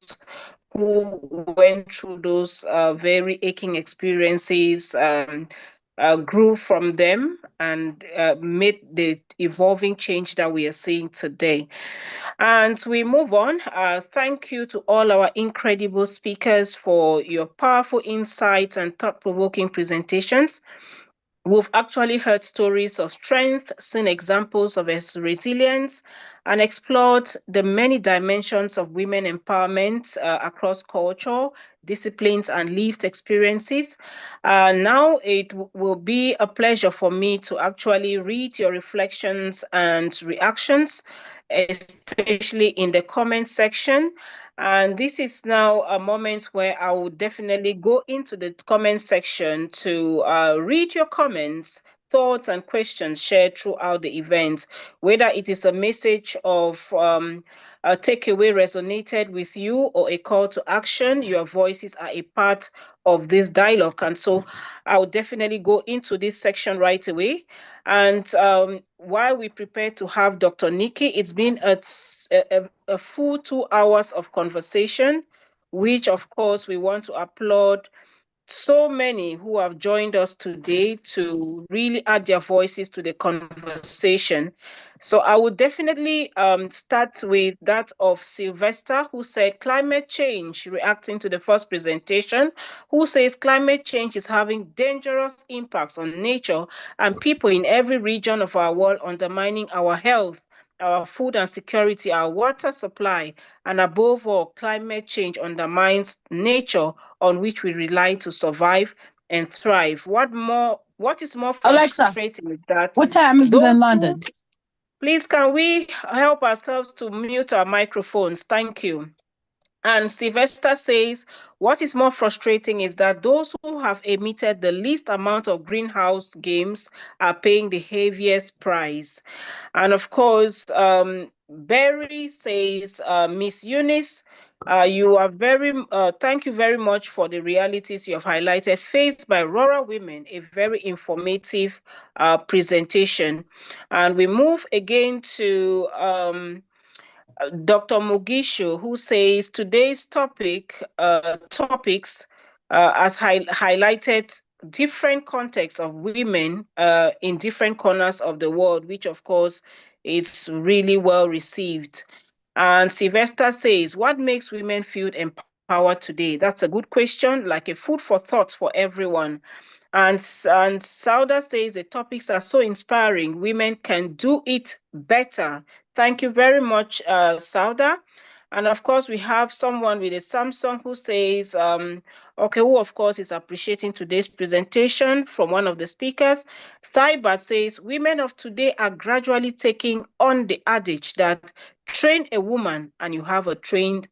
who went through those very aching experiences, grew from them, and made the evolving change that we are seeing today. And we move on. Thank you to all our incredible speakers for your powerful insights and thought-provoking presentations. We've actually heard stories of strength, seen examples of resilience, and explored the many dimensions of women empowerment across culture, disciplines, and lived experiences. Now it will be a pleasure for me to actually read your reflections and reactions, especially in the comment section. And this is now a moment where I will definitely go into the comment section to read your comments, thoughts, and questions shared throughout the event, whether it is a message of a takeaway resonated with you or a call to action. Your voices are a part of this dialogue. And so I'll definitely go into this section right away. And while we prepare to have Dr. Nikki, it's been a full 2 hours of conversation, which of course we want to applaud so many who have joined us today to really add their voices to the conversation. So I would definitely start with that of Sylvester, who said climate change, reacting to the first presentation, who says climate change is having dangerous impacts on nature and people in every region of our world, undermining our health, our food and security, our water supply, and above all, climate change undermines nature on which we rely to survive and thrive. What is more frustrating Alexa, is that what time is it in London? Please, can we help ourselves to mute our microphones? Thank you. And Sylvester says, what is more frustrating is that those who have emitted the least amount of greenhouse games are paying the heaviest price. And of course, Berry says, Miss Eunice, you are thank you very much for the realities you have highlighted faced by rural women, a very informative presentation. And we move again to Dr. Mugisho, who says today's topics has highlighted different contexts of women in different corners of the world, which of course is really well received. And Sylvester says, what makes women feel empowered today? That's a good question, like a food for thought for everyone. And Sauda says the topics are so inspiring. Women can do it better. Thank you very much, Sauda. And of course, we have someone with a Samsung who says, okay, who of course is appreciating today's presentation from one of the speakers. Thaibat says, women of today are gradually taking on the adage that train a woman and you have trained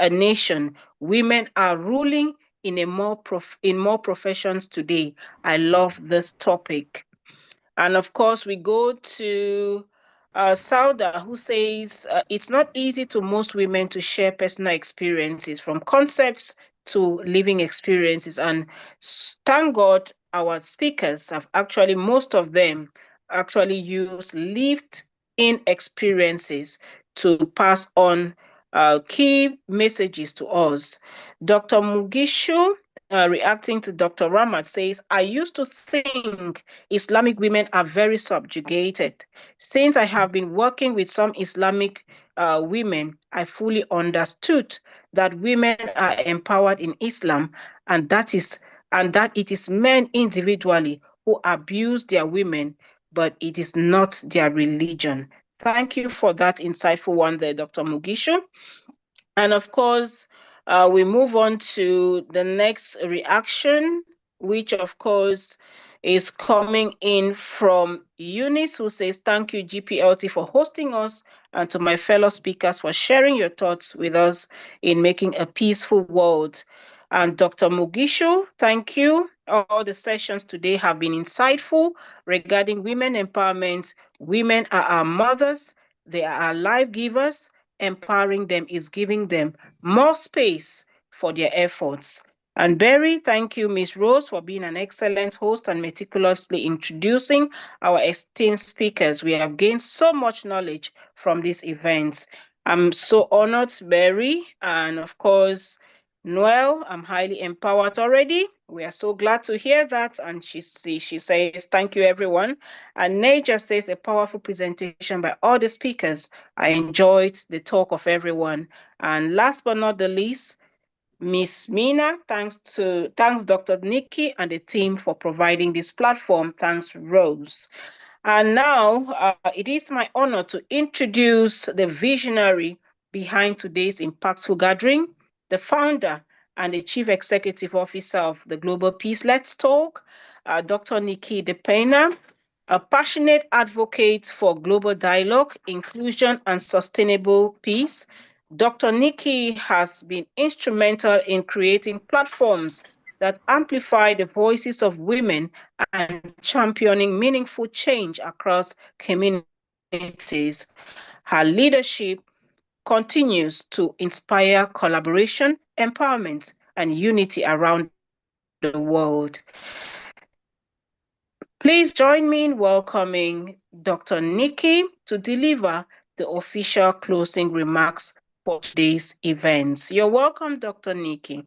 a nation. Women are ruling in more professions today. I love this topic. And of course, we go to Sauda, who says it's not easy to most women to share personal experiences, from concepts to living experiences. And thank God our speakers have actually, most of them actually use lived in experiences to pass on key messages to us. Dr. Mugisho, reacting to Dr. Ramat, says, I used to think Islamic women are very subjugated. Since I have been working with some Islamic women, I fully understood that women are empowered in Islam, and that it is men individually who abuse their women, but it is not their religion. Thank you for that insightful one there, Dr. Mugisho. And of course, we move on to the next reaction, which of course is coming in from Eunice, who says, thank you, GPLT, for hosting us, and to my fellow speakers for sharing your thoughts with us in making a peaceful world. And Dr. Mugisho, thank you. All the sessions today have been insightful regarding women empowerment. Women are our mothers. They are our life givers. Empowering them is giving them more space for their efforts. And Berry, thank you, Ms. Rose, for being an excellent host and meticulously introducing our esteemed speakers. We have gained so much knowledge from these events. I'm so honored, Berry, and of course, Noel, I'm highly empowered already. We are so glad to hear that. And she says, thank you, everyone. And Naja says, a powerful presentation by all the speakers. I enjoyed the talk of everyone. And last but not the least, Miss Mina, thanks Dr. Nikki and the team for providing this platform. Thanks, Rose. And now it is my honor to introduce the visionary behind today's impactful gathering, the founder and the Chief Executive Officer of the Global Peace Let's Talk, Dr. Nikki DePena, a passionate advocate for global dialogue, inclusion, and sustainable peace. Dr. Nikki has been instrumental in creating platforms that amplify the voices of women and championing meaningful change across communities. Her leadership continues to inspire collaboration, empowerment, and unity around the world. Please join me in welcoming Dr. Nikki to deliver the official closing remarks for today's events. You're welcome, Dr. Nikki.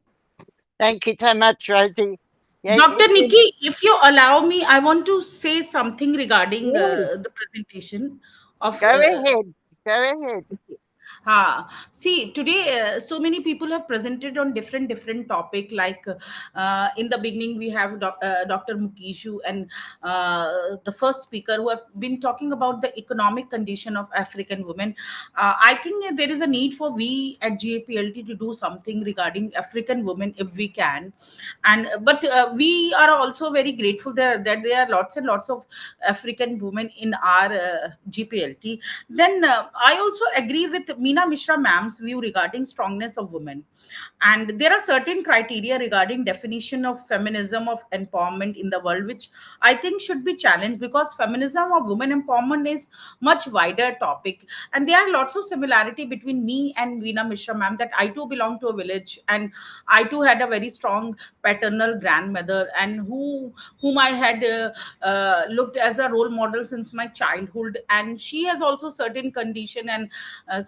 Thank you so much, Rosie. Dr. Nikki, if you allow me, I want to say something regarding the presentation of. Go ahead. Go ahead. See, today so many people have presented on different topic. Like in the beginning, we have Dr. Mugisho and the first speaker who have been talking about the economic condition of African women. I think there is a need for we at GAPLT to do something regarding African women if we can. But we are also very grateful that there are lots and lots of African women in our GPLT. Then I also agree with Meena Mishra ma'am's view regarding strongness of women. And there are certain criteria regarding definition of feminism of empowerment in the world, which I think should be challenged, because feminism of women empowerment is much wider topic. And there are lots of similarity between me and Veena Mishra ma'am, that I too belong to a village, and I too had a very strong paternal grandmother, and whom I had looked as a role model since my childhood, and she has also certain condition, and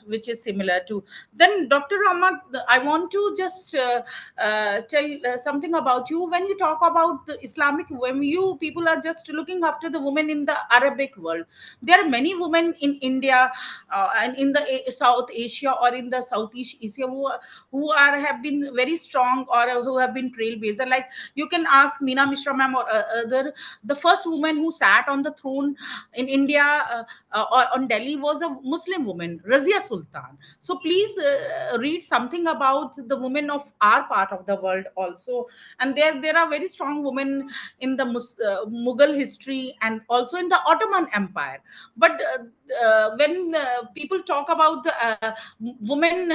which is similar to. Then Dr. Rahmat, I want to just tell something about you. When you talk about the Islamic women, you people are just looking after the women in the Arabic world. There are many women in India and in the South Asia or in the Southeast Asia who have been very strong, or who have been trailblazer. Like you can ask Meena Mishra ma'am or other. The first woman who sat on the throne in India or on Delhi was a Muslim woman, Razia Sultan. So please read something about the women of our part of the world also. And there are very strong women in the Mughal history and also in the Ottoman Empire. But when people talk about the women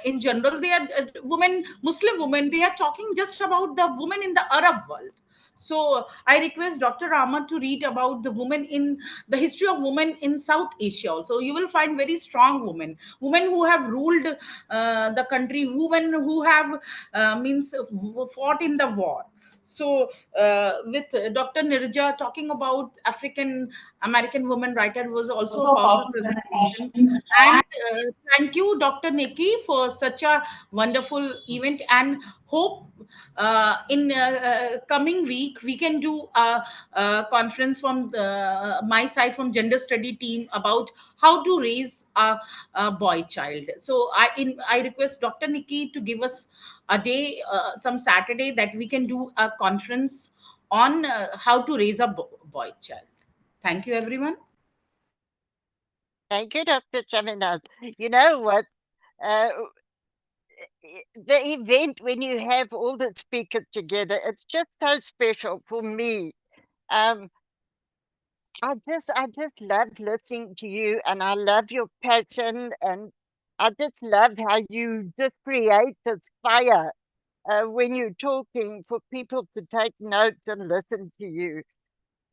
in general, they are women, Muslim women, they are talking just about the women in the Arab world. So I request Dr. Rahmat to read about the women in the history of women in South Asia also. You will find very strong women who have ruled the country, women who have means fought in the war. So with Dr. Nirja talking about African American woman writer was also a powerful presentation. And thank you, Dr. Nikki, for such a wonderful event, and hope in coming week we can do a conference from my side, from gender study team, about how to raise a boy child. So I request Dr. Nikki to give us a day, some Saturday, that we can do a conference on how to raise a boy child. Thank you, everyone. Thank you, Dr. Chaminaz. You know what? Uh, the event, when you have all the speakers together, it's just so special for me. I just love listening to you, and I love your passion, and I just love how you just create this fire when you're talking, for people to take notes and listen to you.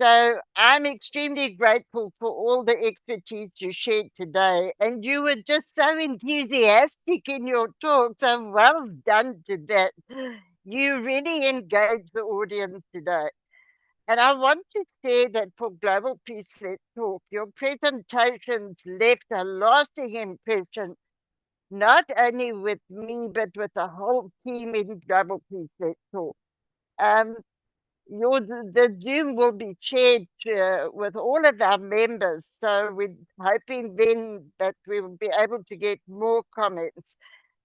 So I'm extremely grateful for all the expertise you shared today, and you were just so enthusiastic in your talk. So well done to that. You really engaged the audience today. And I want to say that for Global Peace Let's Talk, your presentations left a lasting impression, not only with me, but with the whole team in Global Peace Let's Talk. The Zoom will be shared with all of our members, so we're hoping then that we will be able to get more comments.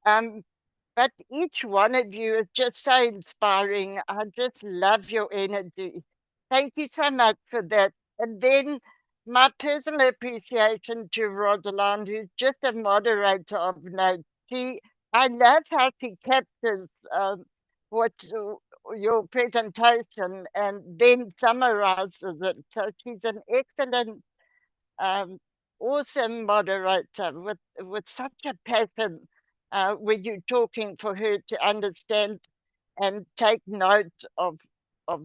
But each one of you is just so inspiring. I just love your energy. Thank you so much for that. And then my personal appreciation to Rosalind, who's just a moderator of note. I love how she captures what your presentation and then summarizes it. So she's an excellent, awesome moderator with such a passion when you're talking, for her to understand and take note of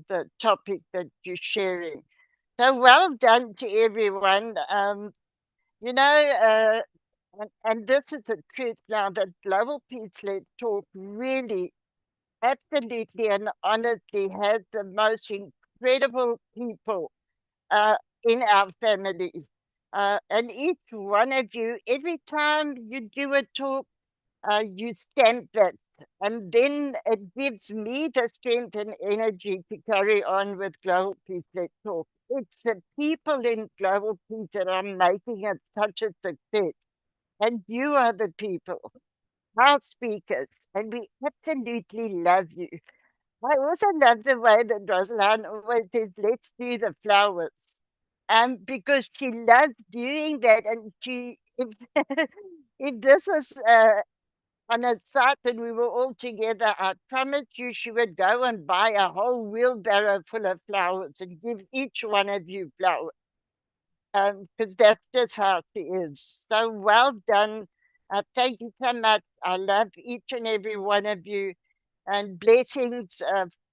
the topic that you're sharing. So well done to everyone. You know, and this is the truth now, that Global Peace Let's Talk really, absolutely and honestly has the most incredible people in our family. And each one of you, every time you do a talk, you stamp that. And then it gives me the strength and energy to carry on with Global Peace Let's Talk. It's the people in Global Peace that are making it such a success. And you are the people, our speakers, and we absolutely love you. I also love the way that Rosalind always says, let's do the flowers. Because she loves doing that. And if this was on a site and we were all together, I promise you she would go and buy a whole wheelbarrow full of flowers and give each one of you flowers. Because that's just how she is. So well done Thank you so much. I love each and every one of you, and blessings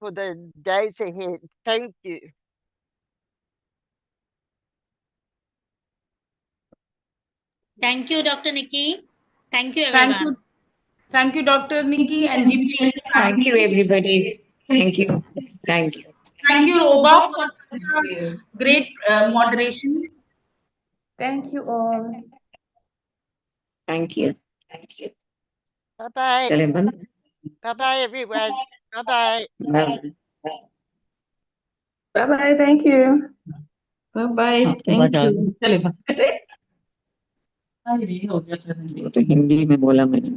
for the days ahead. Thank you. Thank you, Dr. Nikki. Thank you, Thank everyone. you. Thank you, Dr. Nikki and GP. Thank you, everybody. Thank you. Thank you. Thank you, Roba, for such a great moderation. Thank you all. Thank you. Thank you. Bye-bye. Sullivan. Bye-bye, everyone. Bye-bye. Bye. Bye-bye. Thank you. Bye-bye. Thank you. तो हिंदी में बोला मैंने